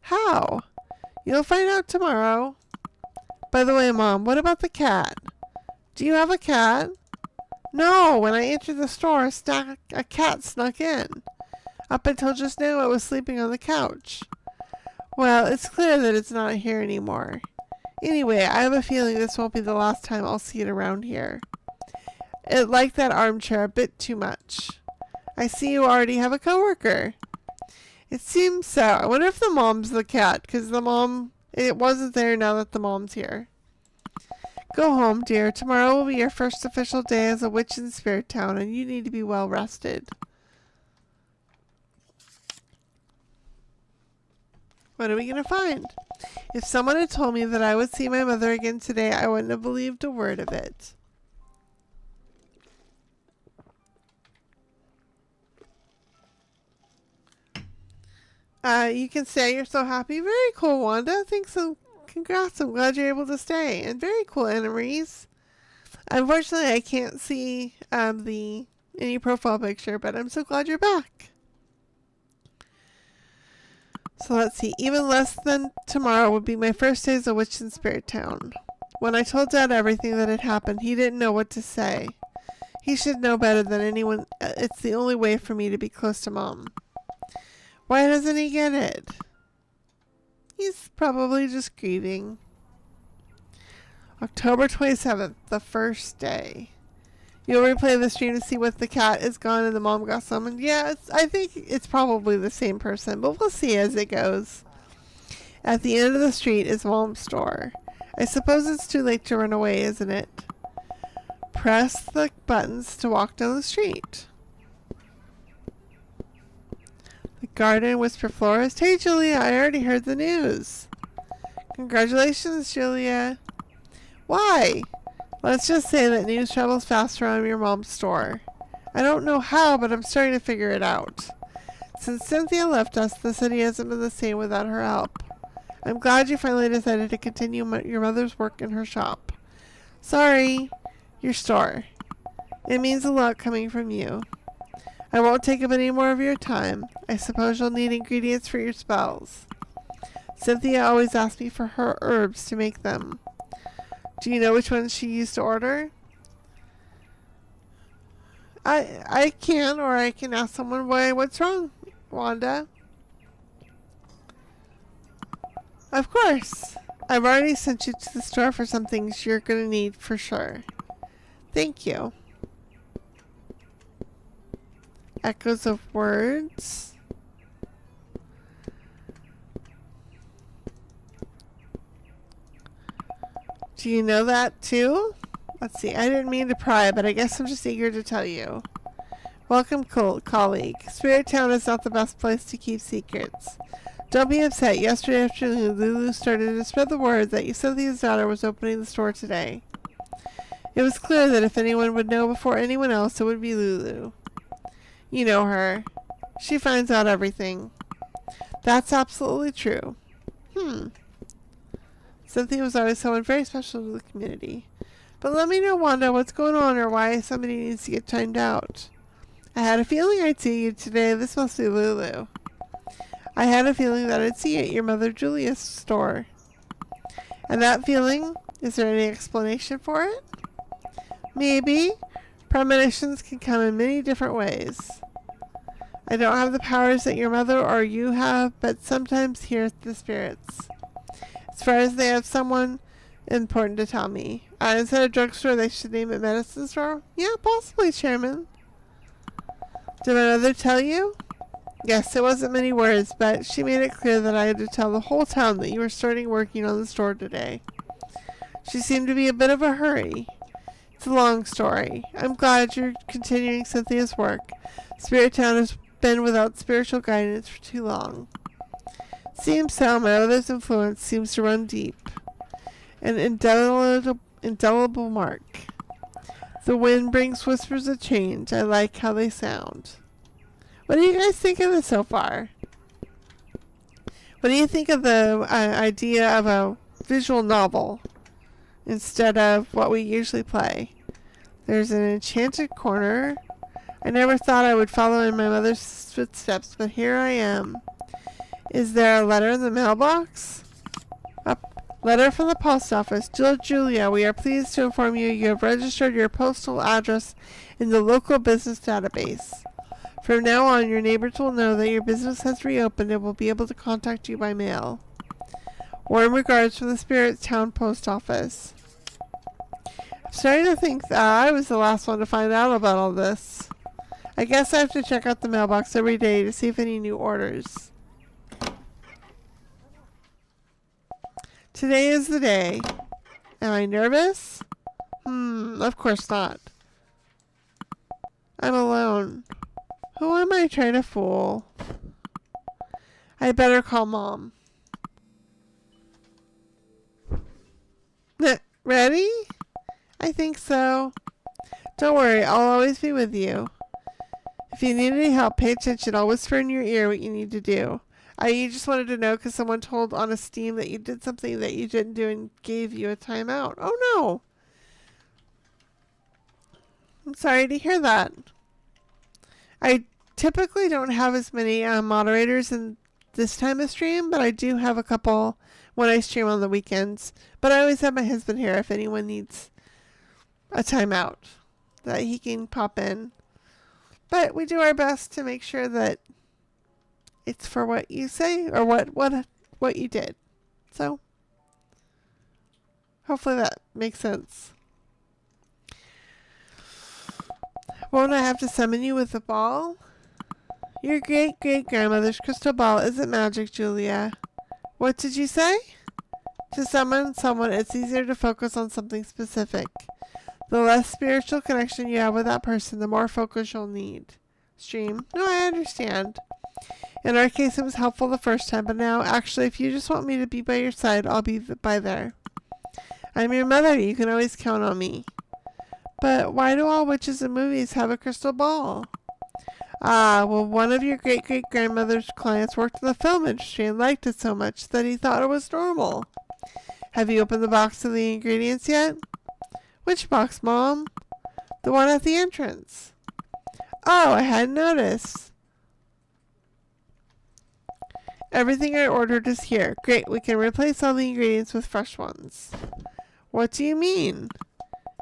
How? You'll find out tomorrow. By the way, Mom, what about the cat? Do you have a cat? No, when I entered the store, a cat snuck in. Up until just now, it was sleeping on the couch. Well, it's clear that it's not here anymore. Anyway, I have a feeling this won't be the last time I'll see it around here. It liked that armchair a bit too much. I see you already have a coworker. It seems so. I wonder if the mom's the cat, because it wasn't there now that the mom's here. Go home, dear. Tomorrow will be your first official day as a witch in Spirit Town, and you need to be well rested. What are we going to find? If someone had told me that I would see my mother again today, I wouldn't have believed a word of it. You can say you're so happy. Very cool, Wanda. Thanks so. Congrats. I'm glad you're able to stay. And very cool, Anna Maurice. Unfortunately, I can't see any profile picture, but I'm so glad you're back. So let's see. Even less than tomorrow would be my first day as a witch in Spirit Town. When I told Dad everything that had happened, he didn't know what to say. He should know better than anyone. It's the only way for me to be close to Mom. Why doesn't he get it? He's probably just grieving. October 27th, the first day. You'll replay the stream to see what the cat is gone and the mom got summoned. Yeah, I think it's probably the same person, but we'll see as it goes. At the end of the street is Mom's store. I suppose it's too late to run away, isn't it? Press the buttons to walk down the street. The garden whisper florist. Hey Julia, I already heard the news. Congratulations, Julia. Why? Let's just say that news travels faster on your mom's store. I don't know how, but I'm starting to figure it out. Since Cynthia left us, the city hasn't been the same without her help. I'm glad you finally decided to continue your mother's work in her shop. Sorry, your store. It means a lot coming from you. I won't take up any more of your time. I suppose you'll need ingredients for your spells. Cynthia always asks me for her herbs to make them. Do you know which ones she used to order? I can, or I can ask someone what's wrong, Wanda. Of course. I've already sent you to the store for some things you're going to need for sure. Thank you. Echoes of words. Do you know that too? Let's see. I didn't mean to pry, but I guess I'm just eager to tell you. Welcome, colleague. Spirit Town is not the best place to keep secrets. Don't be upset. Yesterday afternoon, Lulu started to spread the word that Cynthia's daughter was opening the store today. It was clear that if anyone would know before anyone else, it would be Lulu. You know her. She finds out everything. That's absolutely true. Cynthia was always someone very special to the community. But let me know, Wanda, what's going on or why somebody needs to get timed out. I had a feeling I'd see you today. This must be Lulu. I had a feeling that I'd see you at your mother Julia's store. And that feeling, is there any explanation for it? Maybe. Premonitions can come in many different ways. I don't have the powers that your mother or you have, but sometimes hear the spirits. As far as they have someone important to tell me. Instead of drugstore, they should name it medicine store? Yeah, possibly, Chairman. Did my mother tell you? Yes, it wasn't many words, but she made it clear that I had to tell the whole town that you were starting working on the store today. She seemed to be a bit of a hurry. It's a long story. I'm glad you're continuing Cynthia's work. Spirit Town has been without spiritual guidance for too long. Seems so. My mother's influence seems to run deep. An indelible mark. The wind brings whispers of change. I like how they sound. What do you guys think of this so far? What do you think of the idea of a visual novel instead of what we usually play? There's an enchanted corner. I never thought I would follow in my mother's footsteps, but here I am. Is there a letter in the mailbox? Letter from the post office. Dear Julia, we are pleased to inform you you have registered your postal address in the local business database. From now on, your neighbors will know that your business has reopened and will be able to contact you by mail. Warm regards from the Spirit Town Post Office. I'm starting to think that I was the last one to find out about all this. I guess I have to check out the mailbox every day to see if any new orders. Today is the day. Am I nervous? Of course not. I'm alone. Who am I trying to fool? I better call Mom. Ready? I think so. Don't worry, I'll always be with you. If you need any help, pay attention. I'll whisper in your ear what you need to do. You just wanted to know because someone told on a Steam that you did something that you didn't do and gave you a timeout. Oh no! I'm sorry to hear that. I typically don't have as many moderators in this time of stream, but I do have a couple when I stream on the weekends. But I always have my husband here if anyone needs a timeout that he can pop in. But we do our best to make sure that it's for what you say or what you did. So hopefully that makes sense. Won't I have to summon you with a ball? Your great-great-grandmother's crystal ball isn't magic, Julia. What did you say? To summon someone, it's easier to focus on something specific. The less spiritual connection you have with that person, the more focus you'll need. Stream. No, I understand. In our case, it was helpful the first time, but now, actually, if you just want me to be by your side, I'll be by there. I'm your mother. You can always count on me. But why do all witches in movies have a crystal ball? Ah, well, one of your great-great-grandmother's clients worked in the film industry and liked it so much that he thought it was normal. Have you opened the box of the ingredients yet? Which box, Mom? The one at the entrance. Oh, I hadn't noticed. Everything I ordered is here. Great, we can replace all the ingredients with fresh ones. What do you mean?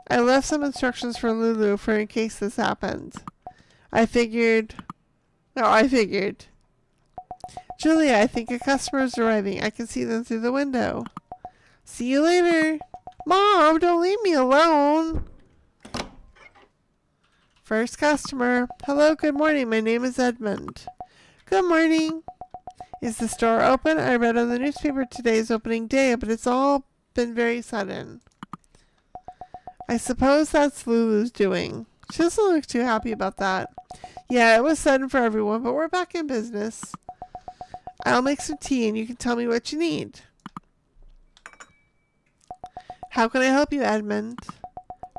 I left some instructions for Lulu for in case this happened. I figured. Julia, I think a customer is arriving. I can see them through the window. See you later. Mom, don't leave me alone. First customer. Hello, good morning. My name is Edmund. Good morning. Is the store open? I read on the newspaper today's opening day, but it's all been very sudden. I suppose that's Lulu's doing. She doesn't look too happy about that. Yeah, it was sudden for everyone, but we're back in business. I'll make some tea and you can tell me what you need. How can I help you, Edmund?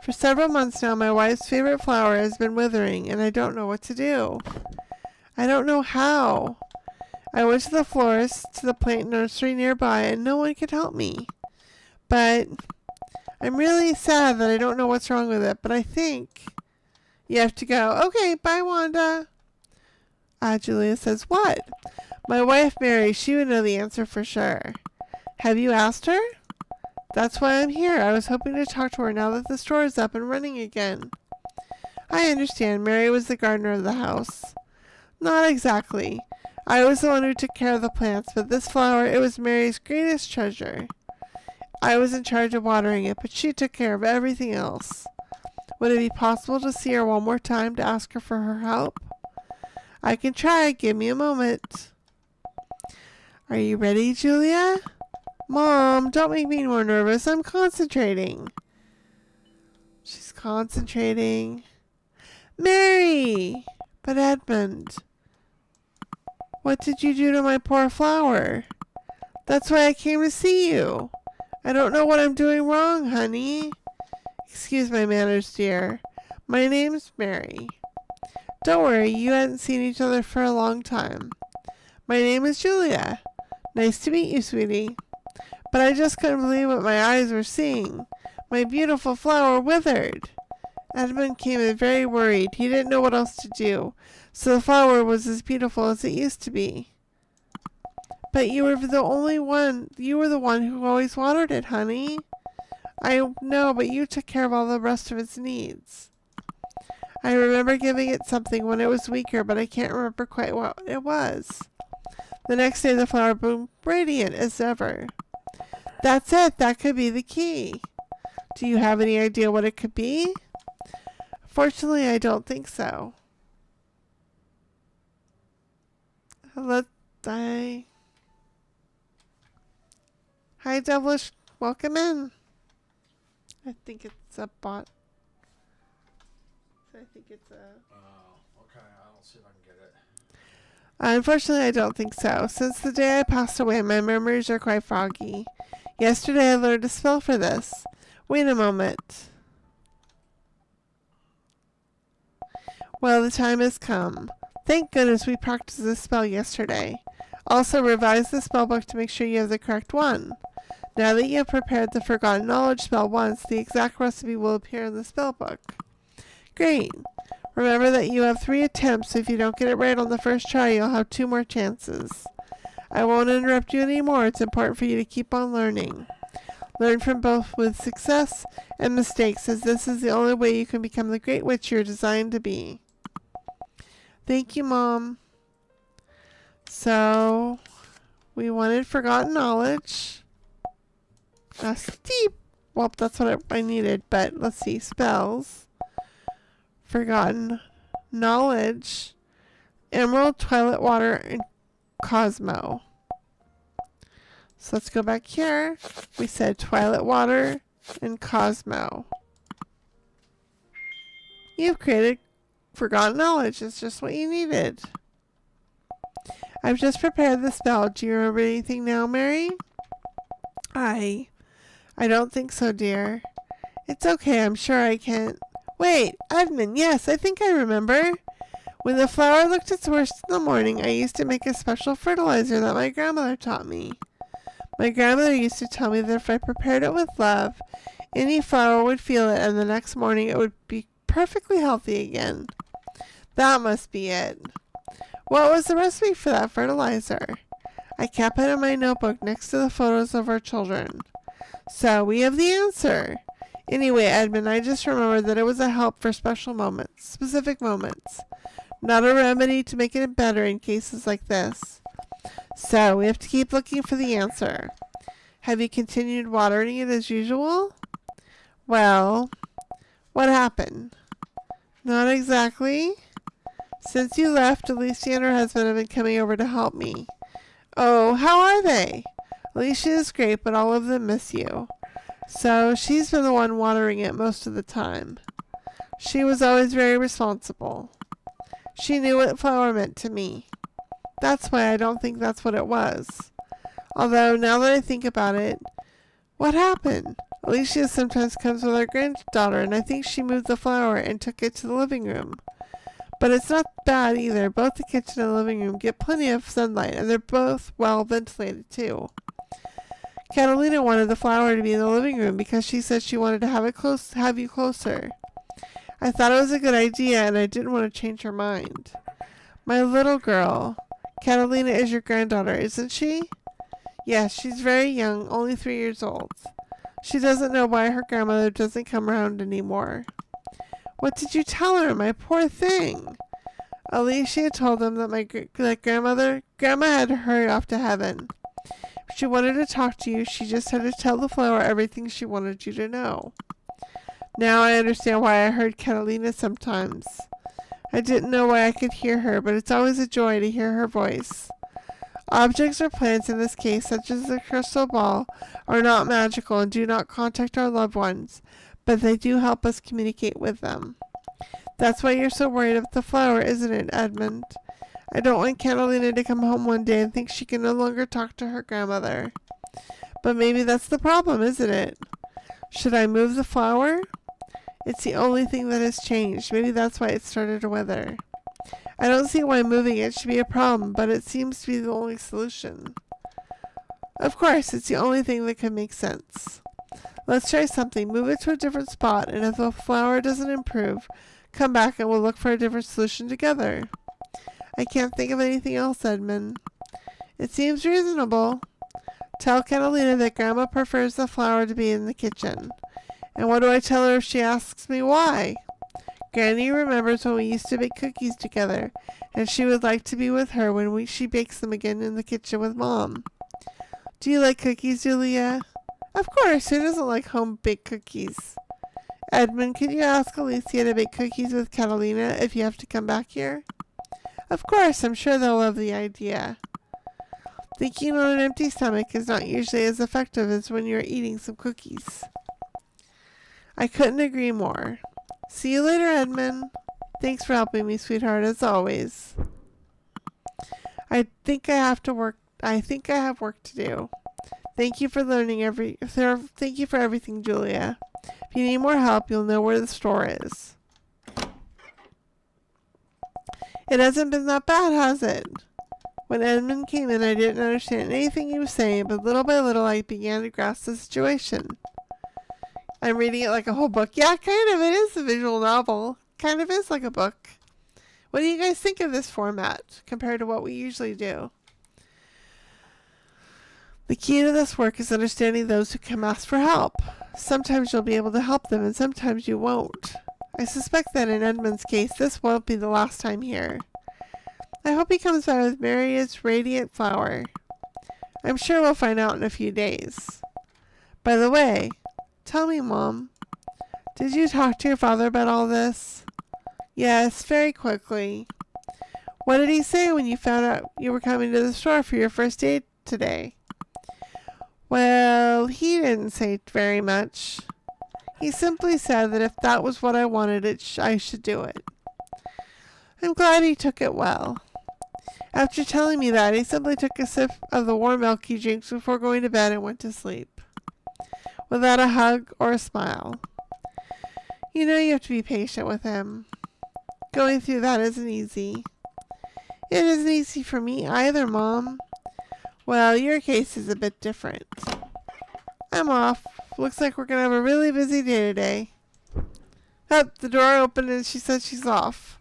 For several months now, my wife's favorite flower has been withering, and I don't know what to do. I don't know how. I went to the florist, to the plant nursery nearby, and no one could help me. But I'm really sad that I don't know what's wrong with it, but I think you have to go. Okay, bye, Wanda. Julia says, what? My wife, Mary, she would know the answer for sure. Have you asked her? That's why I'm here. I was hoping to talk to her now that the store is up and running again. I understand. Mary was the gardener of the house. Not exactly. I was the one who took care of the plants, but this flower, it was Mary's greatest treasure. I was in charge of watering it, but she took care of everything else. Would it be possible to see her one more time to ask her for her help? I can try. Give me a moment. Are you ready, Julia? Mom, don't make me more nervous. I'm concentrating. She's concentrating. Mary! But Edmund, what did you do to my poor flower? That's why I came to see you. I don't know what I'm doing wrong, honey. Excuse my manners, dear. My name's Mary. Don't worry, you hadn't seen each other for a long time. My name is Julia. Nice to meet you, sweetie. But I just couldn't believe what my eyes were seeing. My beautiful flower withered. Edmund came in very worried. He didn't know what else to do. So the flower was as beautiful as it used to be. But you were the one who always watered it, honey. I know, but you took care of all the rest of its needs. I remember giving it something when it was weaker, but I can't remember quite what it was. The next day the flower bloomed radiant as ever. That's it. That could be the key. Do you have any idea what it could be? Fortunately, I don't think so. Hi, Devilish. Welcome in. I think it's a bot. I think it's a... Okay. I'll see if I can get it. Unfortunately, I don't think so. Since the day I passed away, my memories are quite foggy. Yesterday, I learned a spell for this. Wait a moment. Well, the time has come. Thank goodness we practiced this spell yesterday. Also, revise the spellbook to make sure you have the correct one. Now that you have prepared the Forgotten Knowledge spell once, the exact recipe will appear in the spellbook. Great. Remember that you have 3 attempts, so if you don't get it right on the first try, you'll have 2 more chances. I won't interrupt you anymore. It's important for you to keep on learning. Learn from both with success and mistakes, as this is the only way you can become the great witch you're designed to be. Thank you, Mom. So, we wanted forgotten knowledge. Steep. Well, that's what I needed, but let's see. Spells. Forgotten knowledge. Emerald, Twilight Water, and Cosmo. So let's go back here. We said Twilight Water and Cosmo. You've created forgotten knowledge. It's just what you needed. I've just prepared the spell. Do you remember anything now, Mary? I don't think so, dear. It's okay. I'm sure I can. Wait, Edmund. Yes, I think I remember. When the flower looked its worst in the morning, I used to make a special fertilizer that my grandmother taught me. My grandmother used to tell me that if I prepared it with love, any flower would feel it, and the next morning it would be perfectly healthy again. That must be it. What was the recipe for that fertilizer? I kept it in my notebook next to the photos of our children. So we have the answer. Anyway, Edmund, I just remembered that it was a help for special moments, specific moments, not a remedy to make it better in cases like this. So we have to keep looking for the answer. Have you continued watering it as usual? Well, what happened? Not exactly. Since you left, Alicia and her husband have been coming over to help me. Oh, how are they? Alicia is great, but all of them miss you. So she's been the one watering it most of the time. She was always very responsible. She knew what flower meant to me. That's why I don't think that's what it was. Although, now that I think about it, what happened? Alicia sometimes comes with our granddaughter, and I think she moved the flower and took it to the living room. But it's not bad either. Both the kitchen and the living room get plenty of sunlight, and they're both well ventilated too. Catalina wanted the flower to be in the living room because she said she wanted to have you closer. I thought it was a good idea, and I didn't want to change her mind. My little girl, Catalina is your granddaughter, isn't she? Yes, she's very young, only 3 years old. She doesn't know why her grandmother doesn't come around anymore. What did you tell her, my poor thing? Alicia told them that Grandma had to hurry off to heaven. If she wanted to talk to you, she just had to tell the flower everything she wanted you to know. Now I understand why I heard Catalina sometimes. I didn't know why I could hear her, but it's always a joy to hear her voice. Objects or plants in this case, such as the crystal ball, are not magical and do not contact our loved ones, but they do help us communicate with them. That's why you're so worried about the flower, isn't it, Edmund? I don't want Catalina to come home one day and think she can no longer talk to her grandmother. But maybe that's the problem, isn't it? Should I move the flower? It's the only thing that has changed. Maybe that's why it started to wither. I don't see why moving it should be a problem, but it seems to be the only solution. Of course, it's the only thing that could make sense. Let's try something. Move it to a different spot, and if the flower doesn't improve, come back and we'll look for a different solution together. I can't think of anything else, Edmund. It seems reasonable. Tell Catalina that Grandma prefers the flower to be in the kitchen. And what do I tell her if she asks me why? Granny remembers when we used to bake cookies together, and she would like to be with her when she bakes them again in the kitchen with Mom. Do you like cookies, Julia? Of course, who doesn't like home-baked cookies? Edmund, can you ask Alicia to bake cookies with Catalina if you have to come back here? Of course, I'm sure they'll love the idea. Thinking on an empty stomach is not usually as effective as when you're eating some cookies. I couldn't agree more. See you later, Edmund. Thanks for helping me, sweetheart, as always. I think I have work to do. Thank you for everything, Julia. If you need more help, you'll know where the store is. It hasn't been that bad, has it? When Edmund came in, I didn't understand anything he was saying, but little by little I began to grasp the situation. I'm reading it like a whole book. Yeah, kind of. It is a visual novel. Kind of is like a book. What do you guys think of this format compared to what we usually do? The key to this work is understanding those who come ask for help. Sometimes you'll be able to help them, and sometimes you won't. I suspect that in Edmund's case, this won't be the last time here. I hope he comes back with Maria's radiant flower. I'm sure we'll find out in a few days. By the way, tell me, Mom, did you talk to your father about all this? Yes, very quickly. What did he say when you found out you were coming to the store for your first date today? Well, he didn't say very much. He simply said that if that was what I wanted, I should do it. I'm glad he took it well. After telling me that, he simply took a sip of the warm milk he drinks before going to bed and went to sleep, without a hug or a smile. You know you have to be patient with him. Going through that isn't easy. It isn't easy for me either, Mom. Well, your case is a bit different. I'm off. Looks like we're going to have a really busy day today. Oh, the door opened and she said she's off.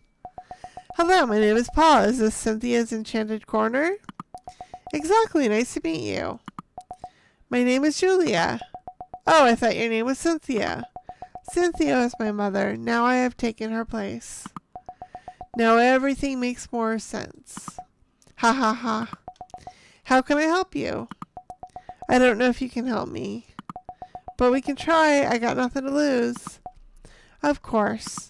Hello, my name is Paul. Is this Cynthia's Enchanted Corner? Exactly. Nice to meet you. My name is Julia. Oh, I thought your name was Cynthia. Cynthia is my mother. Now I have taken her place. Now everything makes more sense. Ha ha ha. How can I help you? I don't know if you can help me, but we can try. I got nothing to lose. Of course.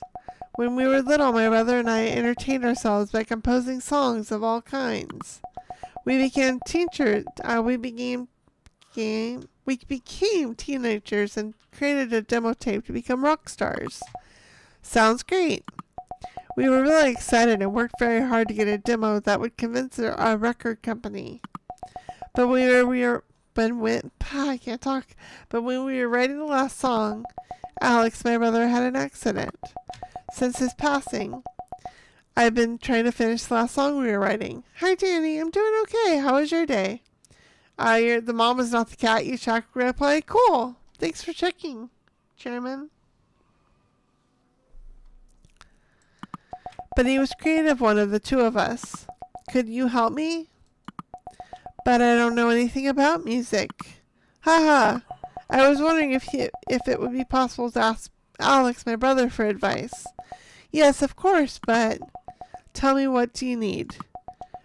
When we were little, my brother and I entertained ourselves by composing songs of all kinds. We became teenagers and created a demo tape to become rock stars. Sounds great. We were really excited and worked very hard to get a demo that would convince a record company. But when we were writing the last song, Alex, my brother, had an accident. Since his passing, I've been trying to finish the last song we were writing. Hi, Danny. I'm doing okay. How was your day? The mom is not the cat you checked where I play. Cool. Thanks for checking, Chairman. But he was creative one of the two of us. Could you help me? But I don't know anything about music. Haha. I was wondering if it would be possible to ask Alex, my brother, for advice. Yes, of course, but tell me, what do you need?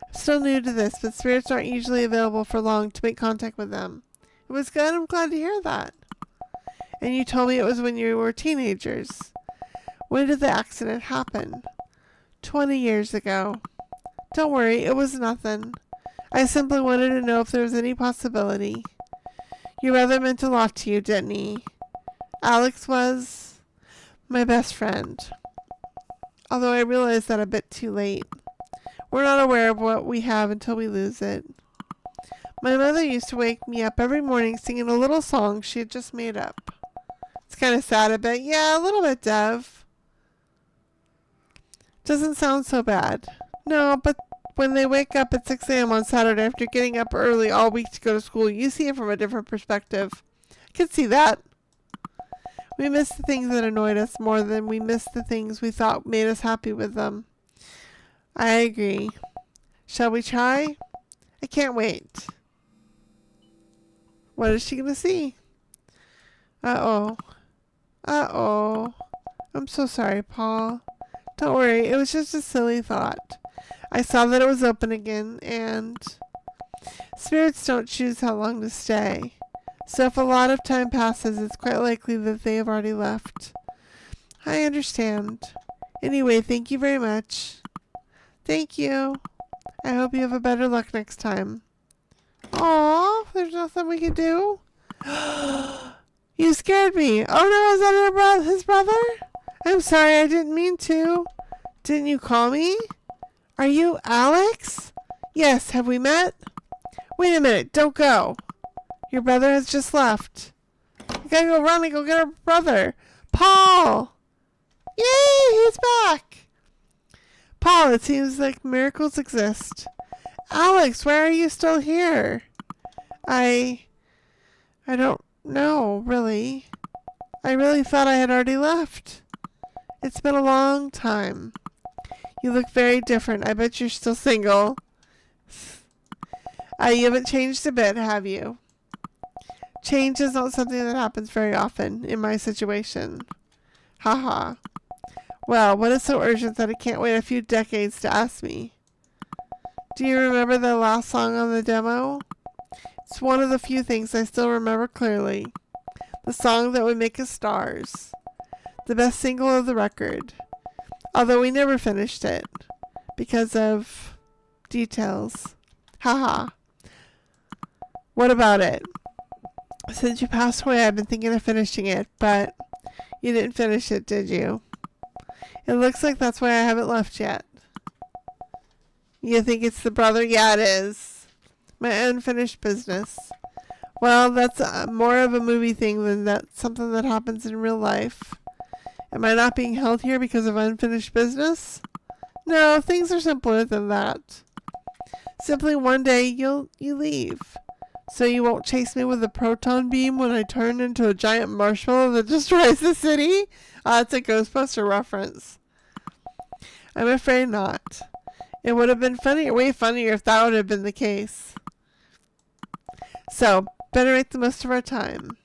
I'm still new to this, but spirits aren't usually available for long to make contact with them. It was good. I'm glad to hear that. And you told me it was when you were teenagers. When did the accident happen? 20 years ago. Don't worry, it was nothing. I simply wanted to know if there was any possibility. Your brother meant a lot to you, didn't he? Alex was my best friend. Although I realized that a bit too late. We're not aware of what we have until we lose it. My mother used to wake me up every morning singing a little song she had just made up. It's kind of sad a bit. Yeah, a little bit, Dev. Doesn't sound so bad. No, but when they wake up at 6 a.m. on Saturday after getting up early all week to go to school, you see it from a different perspective. I can see that. We miss the things that annoyed us more than we miss the things we thought made us happy with them. I agree. Shall we try? I can't wait. What is she going to see? Uh-oh. Uh-oh. I'm so sorry, Paul. Don't worry, it was just a silly thought. I saw that it was open again, and spirits don't choose how long to stay. So if a lot of time passes, it's quite likely that they have already left. I understand. Anyway, thank you very much. Thank you. I hope you have a better luck next time. Aw, there's nothing we can do? You scared me. Oh no, is that his brother? I'm sorry, I didn't mean to. Didn't you call me? Are you Alex? Yes, have we met? Wait a minute, don't go. Your brother has just left. You gotta go run and go get our brother. Paul! Yay, he's back! Paul, it seems like miracles exist. Alex, why are you still here? I don't know, really. I really thought I had already left. It's been a long time. You look very different. I bet you're still single. You haven't changed a bit, have you? Change is not something that happens very often in my situation. Haha. Well, what is so urgent that it can't wait a few decades to ask me? Do you remember the last song on the demo? It's one of the few things I still remember clearly. The song that would make us stars. The best single of the record. Although we never finished it. Because of details. Haha. What about it? Since you passed away, I've been thinking of finishing it, but you didn't finish it, did you? It looks like that's why I haven't left yet. You think it's the brother? Yeah, it is. My unfinished business. Well, that's more of a movie thing than that's something that happens in real life. Am I not being held here because of unfinished business? No, things are simpler than that. Simply one day you leave. So you won't chase me with a proton beam when I turn into a giant marshmallow that destroys the city? It's a Ghostbuster reference. I'm afraid not. It would have been funnier, way funnier if that would have been the case. So, better make the most of our time.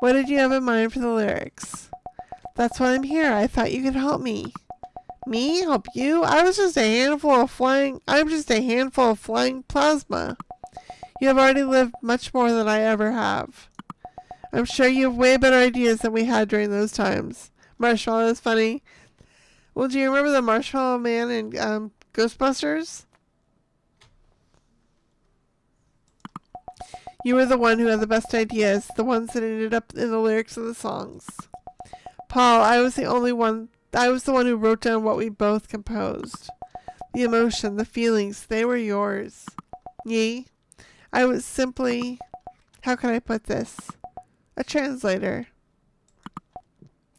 What did you have in mind for the lyrics? That's why I'm here. I thought you could help me. Me? Help you? I'm just a handful of flying plasma. You have already lived much more than I ever have. I'm sure you have way better ideas than we had during those times. Marshmallow is funny. Well, do you remember the Marshmallow Man in Ghostbusters? You were the one who had the best ideas, the ones that ended up in the lyrics of the songs. Paul, I was the one who wrote down what we both composed. The emotion, the feelings, they were yours. Ye? I was simply, how can I put this? A translator.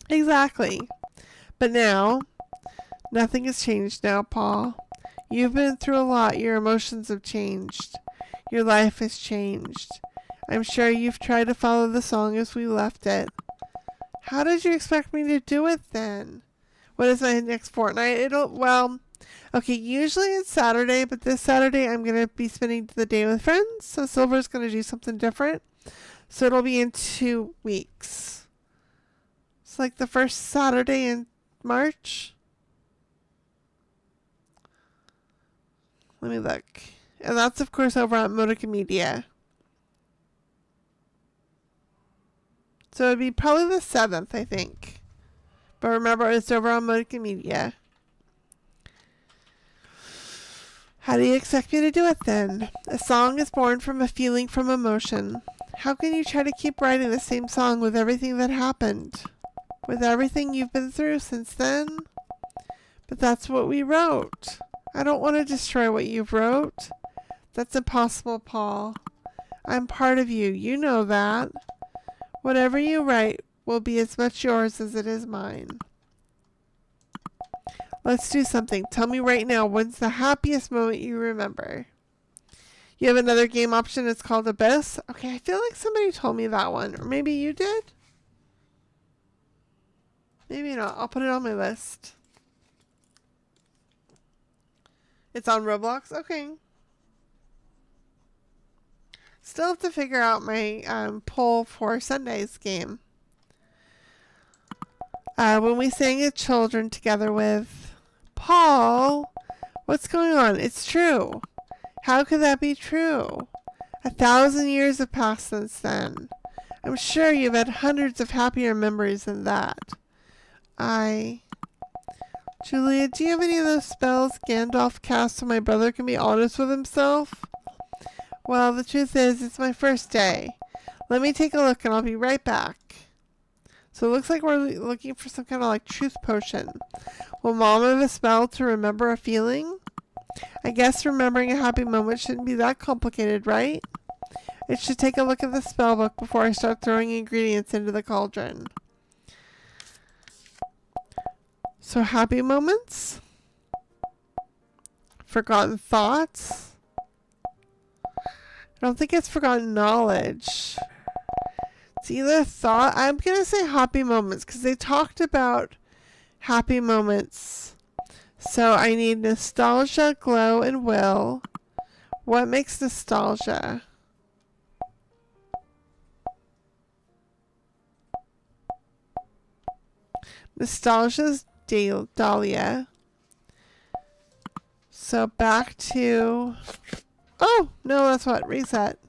Exactly. But now, nothing has changed now, Paul. You've been through a lot. Your emotions have changed. Your life has changed. I'm sure you've tried to follow the song as we left it. How did you expect me to do it then? What is my next fortnight? Okay, usually it's Saturday, but this Saturday I'm going to be spending the day with friends, so Silver's going to do something different. So it'll be in 2 weeks. It's like the first Saturday in March. Let me look. And that's, of course, over at Modica Media. So it'd be probably the 7th, I think. But remember, it's over on Modica Media. How do you expect me to do it then? A song is born from a feeling, from emotion. How can you try to keep writing the same song with everything that happened? With everything you've been through since then? But that's what we wrote. I don't want to destroy what you've wrote. That's impossible, Paul. I'm part of you. You know that. Whatever you write will be as much yours as it is mine. Let's do something. Tell me right now, when's the happiest moment you remember? You have another game option. It's called Abyss. Okay, I feel like somebody told me that one. Or maybe you did? Maybe not. I'll put it on my list. It's on Roblox? Okay. Still have to figure out my poll for Sunday's game. When we sang as children together with Paul, what's going on? It's true. How could that be true? 1,000 years have passed since then. I'm sure you've had hundreds of happier memories than that. Julia, do you have any of those spells Gandalf cast so my brother can be honest with himself? Well, the truth is, it's my first day. Let me take a look and I'll be right back. So it looks like we're looking for some kind of like truth potion. Will Mom have a spell to remember a feeling? I guess remembering a happy moment shouldn't be that complicated, right? I should take a look at the spell book before I start throwing ingredients into the cauldron. So happy moments? Forgotten thoughts? I don't think it's forgotten knowledge. It's either thought. I'm going to say happy moments because they talked about happy moments. So I need nostalgia, glow, and will. What makes nostalgia? Nostalgia's Dahlia. So back to... Oh, no, that's what. Reset.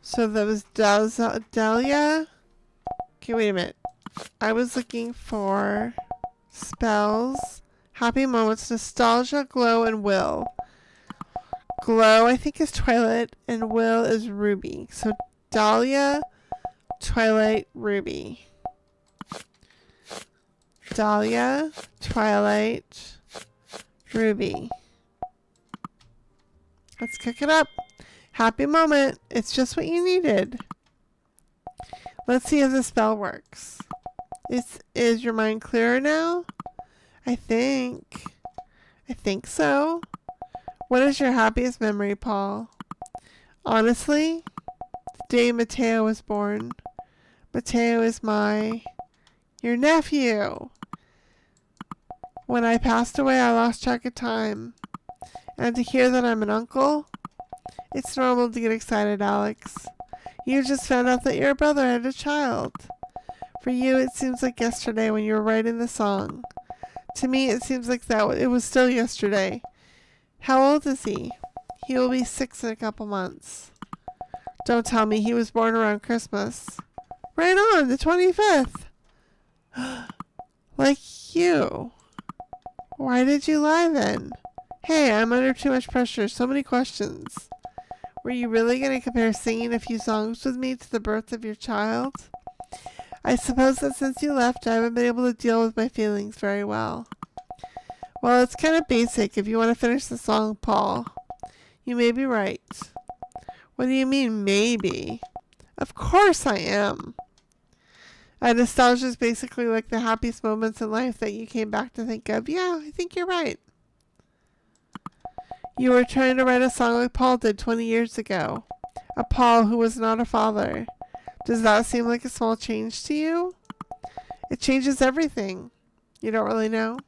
So that was Dahlia. Okay, wait a minute. I was looking for spells, happy moments, nostalgia, glow, and will. Glow, I think, is Twilight, and will is Ruby. So Dahlia, Twilight, Ruby. Dahlia, Twilight, Ruby. Let's cook it up. Happy moment. It's just what you needed. Let's see if the spell works. Is your mind clearer now? I think so. What is your happiest memory, Paul? Honestly, the day Mateo was born. Mateo is your nephew. When I passed away, I lost track of time. And to hear that I'm an uncle, it's normal to get excited, Alex. You just found out that your brother had a child. For you, it seems like yesterday when you were writing the song. To me, it seems like it was still yesterday. How old is he? He will be 6 in a couple months. Don't tell me he was born around Christmas. Right on, the 25th. Like you. Why did you lie then? Hey, I'm under too much pressure. So many questions. Were you really going to compare singing a few songs with me to the birth of your child? I suppose that since you left, I haven't been able to deal with my feelings very well. Well, it's kind of basic if you want to finish the song, Paul. You may be right. What do you mean, maybe? Of course I am. Nostalgia is basically like the happiest moments in life that you came back to think of. Yeah, I think you're right. You were trying to write a song like Paul did 20 years ago. A Paul who was not a father. Does that seem like a small change to you? It changes everything. You don't really know?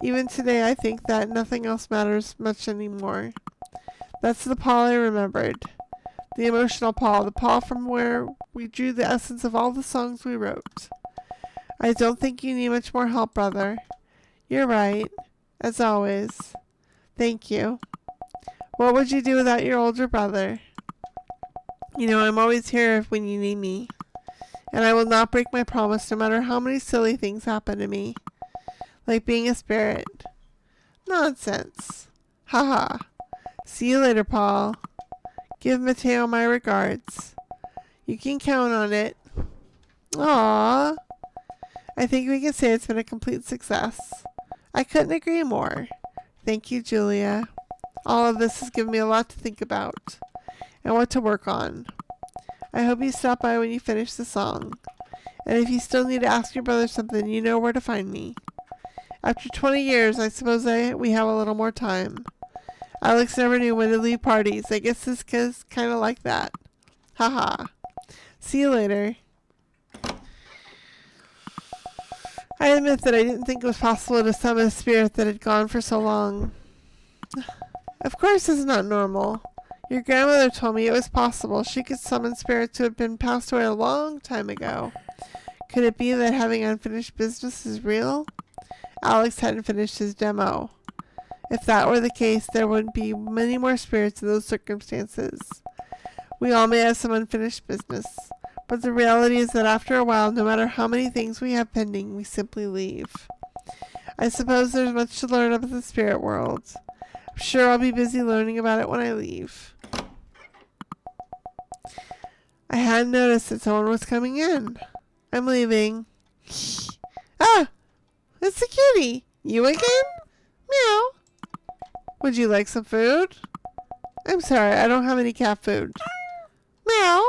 Even today, I think that nothing else matters much anymore. That's the Paul I remembered. The emotional Paul. The Paul from where we drew the essence of all the songs we wrote. I don't think you need much more help, brother. You're right. As always. Thank you. What would you do without your older brother? You know, I'm always here when you need me. And I will not break my promise no matter how many silly things happen to me. Like being a spirit. Nonsense. Haha. See you later, Paul. Give Mateo my regards. You can count on it. Aww. I think we can say it's been a complete success. I couldn't agree more. Thank you, Julia. All of this has given me a lot to think about and what to work on. I hope you stop by when you finish the song. And if you still need to ask your brother something, you know where to find me. After 20 years, I suppose we have a little more time. Alex never knew when to leave parties. I guess this is kind of like that. Haha. See you later. I admit that I didn't think it was possible to summon a spirit that had gone for so long. Of course this is not normal. Your grandmother told me it was possible. She could summon spirits who had been passed away a long time ago. Could it be that having unfinished business is real? Alex hadn't finished his demo. If that were the case, there would be many more spirits in those circumstances. We all may have some unfinished business. But the reality is that after a while, no matter how many things we have pending, we simply leave. I suppose there's much to learn about the spirit world. I'm sure I'll be busy learning about it when I leave. I hadn't noticed that someone was coming in. I'm leaving. Ah! It's the kitty! You again? Meow. Would you like some food? I'm sorry, I don't have any cat food. Meow.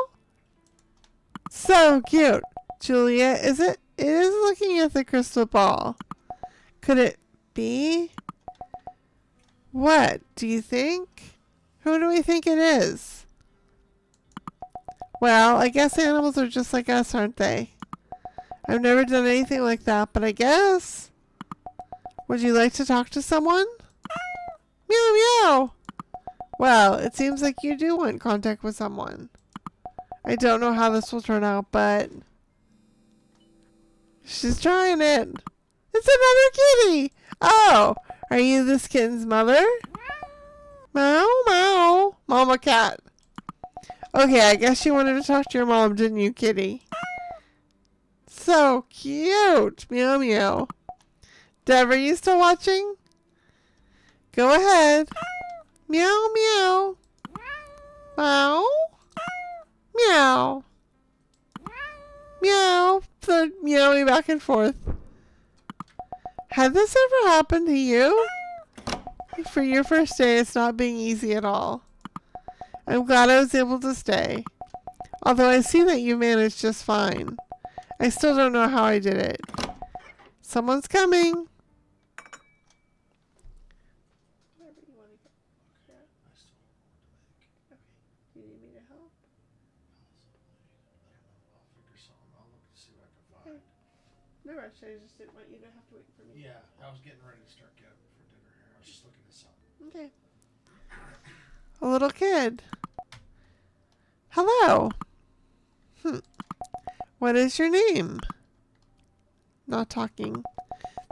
So cute. Julia, it is looking at the crystal ball. Could it be? What do you think? Who do we think it is? Well, I guess animals are just like us, aren't they? I've never done anything like that, but I guess. Would you like to talk to someone? Meow meow. Well, it seems like you do want contact with someone. I don't know how this will turn out, but she's trying it. It's another kitty. Oh, are you this kitten's mother? Meow meow. Mama cat. Okay, I guess you wanted to talk to your mom, didn't you, kitty? So cute. Meow meow. Dev, are you still watching? Go ahead. Meow meow. Meow. Meow. Meow. The meowing back and forth. Had this ever happened to you? For your first day, it's not being easy at all. I'm glad I was able to stay. Although I see that you managed just fine. I still don't know how I did it. Someone's coming. Do you need me to help? I'll figure something. I'll look to see what I can find. No rush. I just didn't want you to have to wait for me. Yeah, I was getting ready to start getting for dinner here. I was just looking this up. Okay. A little kid. Hello. What is your name? Not talking.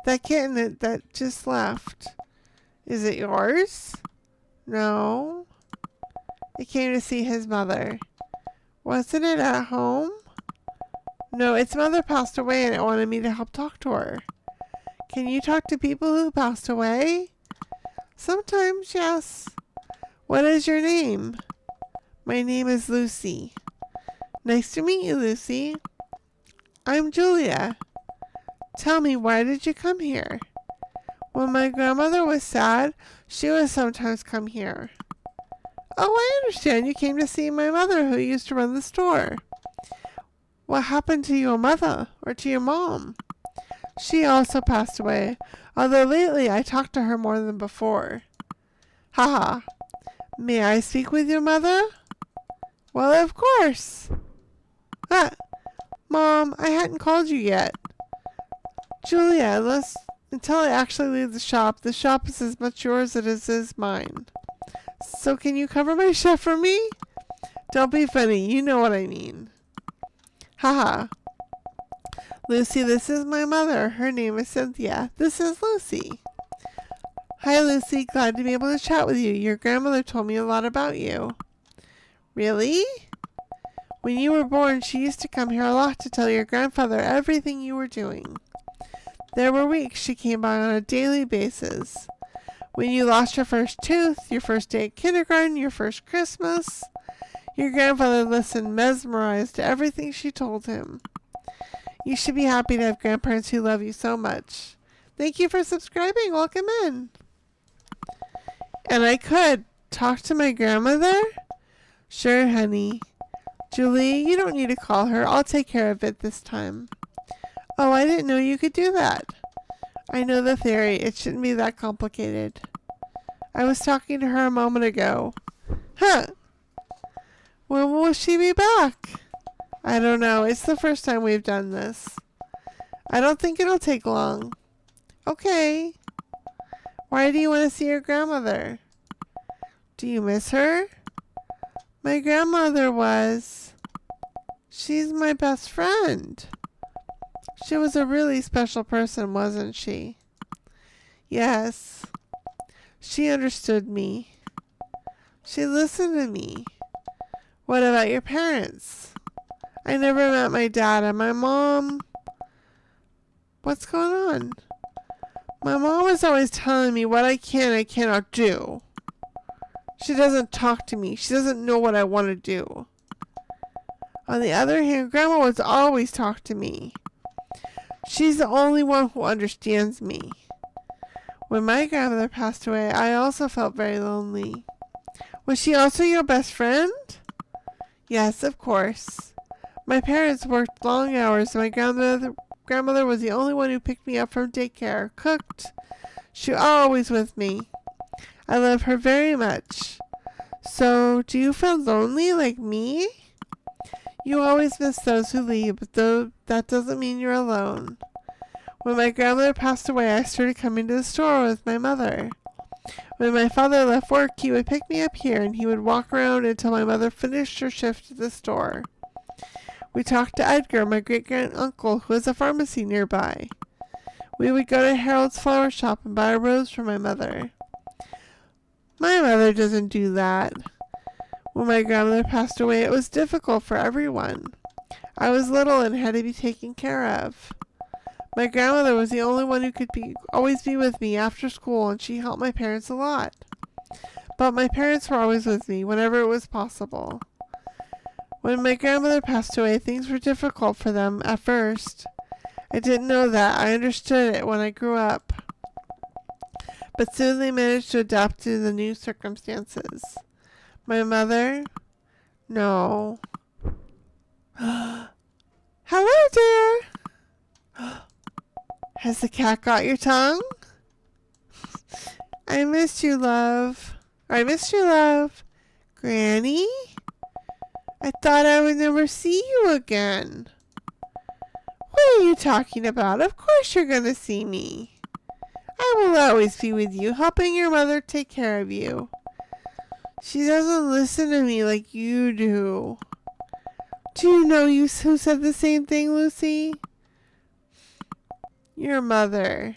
That kitten that just left. Is it yours? No. It came to see his mother. Wasn't it at home? No, its mother passed away and it wanted me to help talk to her. Can you talk to people who passed away? Sometimes, yes. What is your name? My name is Lucy. Nice to meet you, Lucy. I'm Julia. Tell me, why did you come here? When my grandmother was sad, she would sometimes come here. Oh, I understand. You came to see my mother who used to run the store. What happened to your mother or to your mom? She also passed away, although lately I talked to her more than before. Haha. May I speak with your mother? Well, of course. Mom, I hadn't called you yet. Julia, until I actually leave the shop is as much yours as it is mine. So can you cover my chef for me? Don't be funny, you know what I mean. Haha. Lucy, this is my mother. Her name is Cynthia. This is Lucy. Hi, Lucy. Glad to be able to chat with you. Your grandmother told me a lot about you. Really? When you were born, she used to come here a lot to tell your grandfather everything you were doing. There were weeks she came by on a daily basis. When you lost your first tooth, your first day at kindergarten, your first Christmas, your grandfather listened mesmerized to everything she told him. You should be happy to have grandparents who love you so much. Thank you for subscribing. Welcome in. And I could talk to my grandmother? Sure, honey. Julie, you don't need to call her. I'll take care of it this time. Oh, I didn't know you could do that. I know the theory. It shouldn't be that complicated. I was talking to her a moment ago. Huh. When will she be back? I don't know. It's the first time we've done this. I don't think it'll take long. Okay. Why do you want to see your grandmother? Do you miss her? My grandmother was. She's my best friend. She was a really special person, wasn't she? Yes. She understood me. She listened to me. What about your parents? I never met my dad and my mom. What's going on? My mom is always telling me what I can and cannot do. She doesn't talk to me. She doesn't know what I want to do. On the other hand, Grandma would always talk to me. She's the only one who understands me. When my grandmother passed away, I also felt very lonely. Was she also your best friend? Yes, of course. My parents worked long hours, and my grandmother was the only one who picked me up from daycare, cooked. She was always with me. I love her very much. So, do you feel lonely like me? You always miss those who leave, but though that doesn't mean you're alone. When my grandmother passed away, I started coming to the store with my mother. When my father left work, he would pick me up here and he would walk around until my mother finished her shift at the store. We talked to Edgar, my great-grand-uncle, who has a pharmacy nearby. We would go to Harold's flower shop and buy a rose for my mother. My mother doesn't do that. When my grandmother passed away, it was difficult for everyone. I was little and had to be taken care of. My grandmother was the only one who could always be with me after school, and she helped my parents a lot. But my parents were always with me whenever it was possible. When my grandmother passed away, things were difficult for them at first. I didn't know that. I understood it when I grew up. But soon they managed to adapt to the new circumstances. My mother? No. Hello, dear. Has the cat got your tongue? I missed you, love. Granny? I thought I would never see you again. What are you talking about? Of course you're going to see me. I will always be with you, helping your mother take care of you. She doesn't listen to me like you do. Do you know who said the same thing, Lucy? Your mother.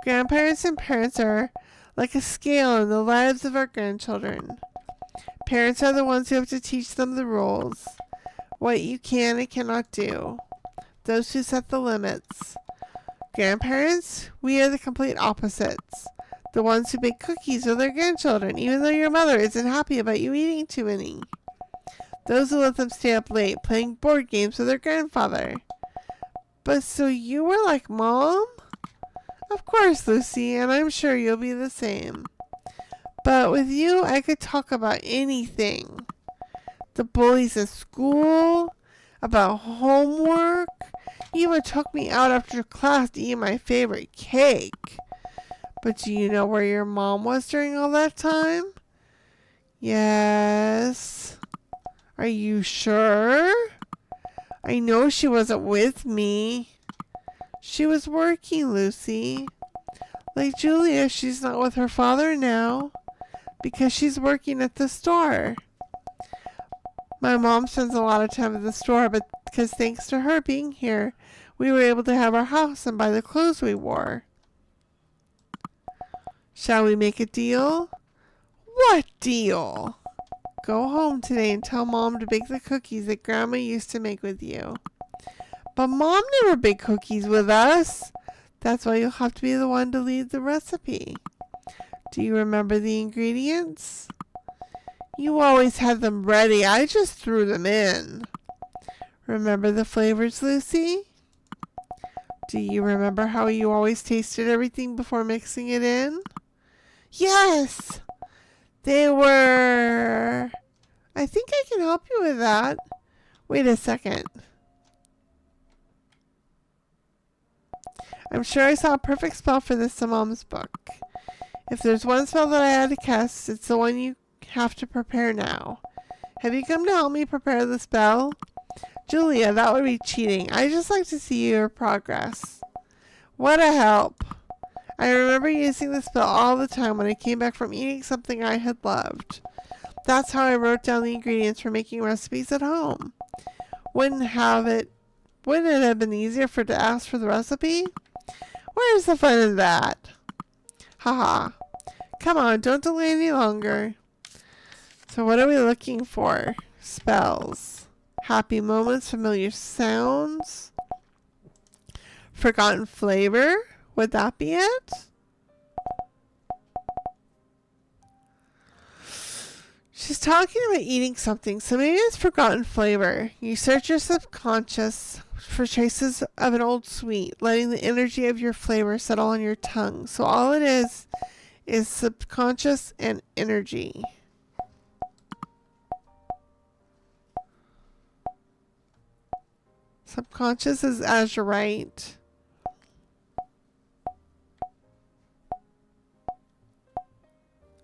Grandparents and parents are like a scale in the lives of our grandchildren. Parents are the ones who have to teach them the rules, what you can and cannot do, those who set the limits. Grandparents, we are the complete opposites, the ones who bake cookies with their grandchildren, even though your mother isn't happy about you eating too many. Those who let them stay up late playing board games with their grandfather. But so you were like Mom? Of course, Lucy, and I'm sure you'll be the same. But with you, I could talk about anything. The bullies at school, about homework. You even took me out after class to eat my favorite cake. But do you know where your mom was during all that time? Yes. Are you sure? I know she wasn't with me. She was working, Lucy. Like Julia, she's not with her father now because she's working at the store. My mom spends a lot of time at the store, but because thanks to her being here, we were able to have our house and buy the clothes we wore. Shall we make a deal? What deal? Go home today and tell Mom to bake the cookies that Grandma used to make with you. But Mom never baked cookies with us. That's why you'll have to be the one to lead the recipe. Do you remember the ingredients? You always had them ready. I just threw them in. Remember the flavors, Lucy? Do you remember how you always tasted everything before mixing it in? Yes! They were... I think I can help you with that. Wait a second. I'm sure I saw a perfect spell for this in Mom's book. If there's one spell that I had to cast, it's the one you have to prepare now. Have you come to help me prepare the spell? Julia, that would be cheating. I just like to see your progress. What a help. I remember using the spell all the time when I came back from eating something I had loved. That's how I wrote down the ingredients for making recipes at home. Wouldn't it have been easier to ask for the recipe? Where's the fun in that? Haha. Come on, don't delay any longer. So what are we looking for? Spells. Happy moments, familiar sounds. Forgotten flavor? Would that be it? She's talking about eating something, so maybe it's forgotten flavor. You search your subconscious for traces of an old sweet, letting the energy of your flavor settle on your tongue. So all it is subconscious and energy. Subconscious is azurite.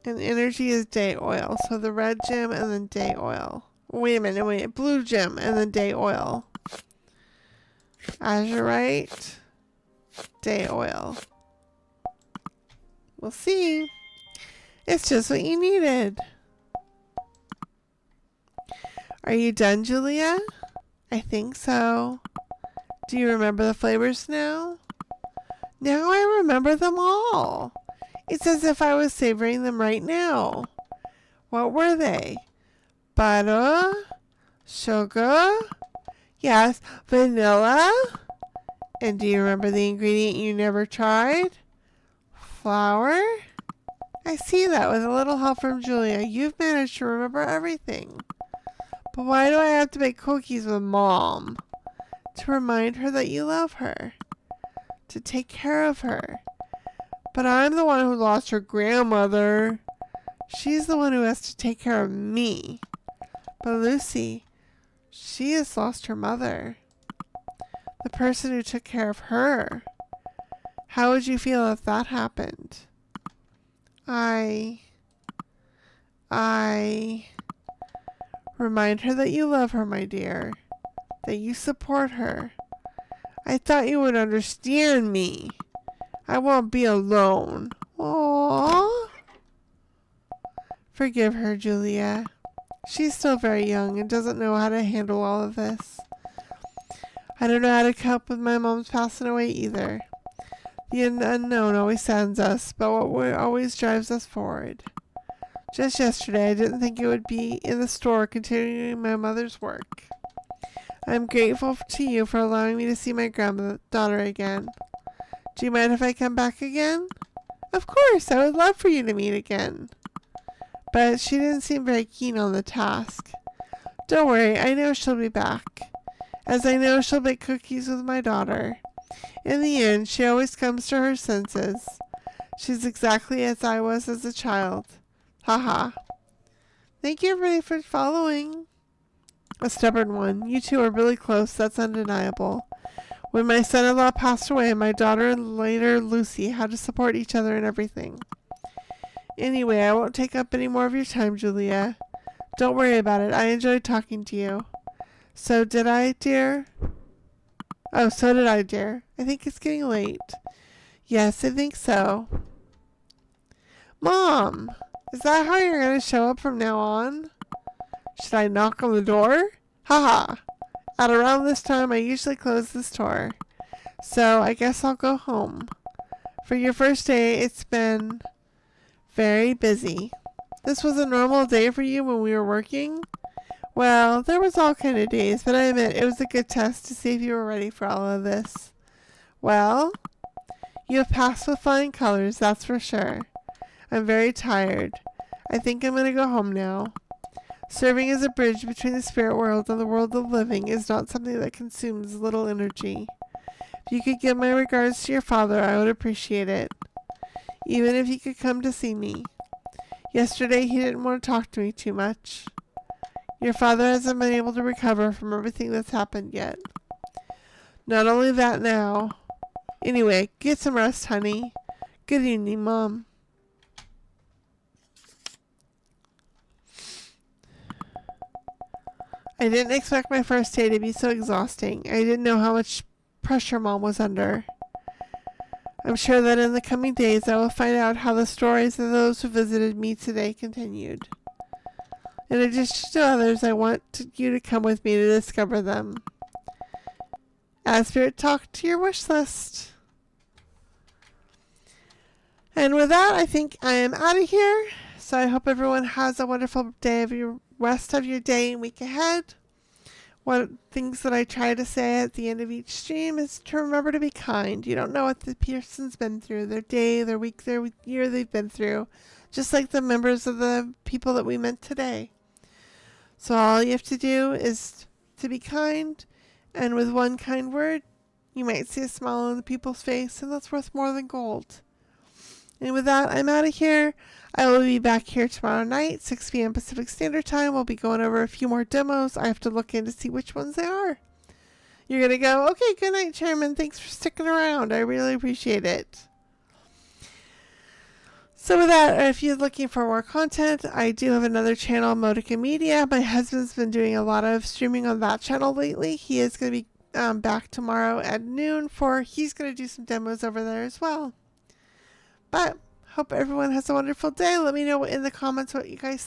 And energy is day oil. So the red gem and then day oil. Wait a minute. Blue gem and then day oil. Azurite. Day oil. We'll see. It's just what you needed. Are you done, Julia? I think so. Do you remember the flavors now? Now I remember them all. It's as if I was savoring them right now. What were they? Butter? Sugar? Yes, vanilla? And do you remember the ingredient you never tried? Flour? I see that with a little help from Julia. You've managed to remember everything. But why do I have to make cookies with Mom? To remind her that you love her. To take care of her. But I'm the one who lost her grandmother. She's the one who has to take care of me. But Lucy, she has lost her mother. The person who took care of her. How would you feel if that happened? I remind her that you love her, my dear. That you support her. I thought you would understand me. I won't be alone. Aww. Forgive her, Julia. She's still very young and doesn't know how to handle all of this. I don't know how to cope with my mom's passing away either. The unknown always saddens us, but what always drives us forward. Just yesterday, I didn't think it would be in the store continuing my mother's work. I'm grateful to you for allowing me to see my granddaughter again. Do you mind if I come back again? Of course, I would love for you to meet again. But she didn't seem very keen on the task. Don't worry, I know she'll be back. As I know she'll bake cookies with my daughter. In the end, she always comes to her senses. She's exactly as I was as a child. Haha. Thank you everybody for following. A stubborn one. You two are really close, that's undeniable. When my son-in-law passed away, my daughter and later Lucy had to support each other in everything. Anyway, I won't take up any more of your time, Julia. Don't worry about it. I enjoyed talking to you. So did I, dear? Oh, so did I, dear. I think it's getting late. Yes, I think so. Mom, is that how you're going to show up from now on? Should I knock on the door? Haha. At around this time, I usually close the store. So I guess I'll go home. For your first day, it's been very busy. This was a normal day for you when we were working? Well, there was all kind of days, but I admit it was a good test to see if you were ready for all of this. Well, you have passed with flying colors, that's for sure. I'm very tired. I think I'm going to go home now. Serving as a bridge between the spirit world and the world of living is not something that consumes little energy. If you could give my regards to your father, I would appreciate it. Even if he could come to see me. Yesterday, he didn't want to talk to me too much. Your father hasn't been able to recover from everything that's happened yet. Not only that now. Anyway, get some rest, honey. Good evening, Mom. I didn't expect my first day to be so exhausting. I didn't know how much pressure Mom was under. I'm sure that in the coming days I will find out how the stories of those who visited me today continued. In addition to others, I want you to come with me to discover them. Add Spirit Talk to your wish list. And with that, I think I am out of here. So I hope everyone has a wonderful day of your rest of your day and week ahead. One things that I try to say at the end of each stream is to remember to be kind. You don't know what the person's been through, their day, their week, their year they've been through. Just like the members of the people that we met today. So all you have to do is to be kind, and with one kind word, you might see a smile on the people's face, and that's worth more than gold. And with that, I'm out of here. I will be back here tomorrow night, 6 p.m. Pacific Standard Time. We'll be going over a few more demos. I have to look in to see which ones they are. You're going to go, okay, good night, Chairman. Thanks for sticking around. I really appreciate it. So with that, if you're looking for more content, I do have another channel, Modica Media. My husband's been doing a lot of streaming on that channel lately. He is going to be back tomorrow at noon he's going to do some demos over there as well. But hope everyone has a wonderful day. Let me know in the comments what you guys thought.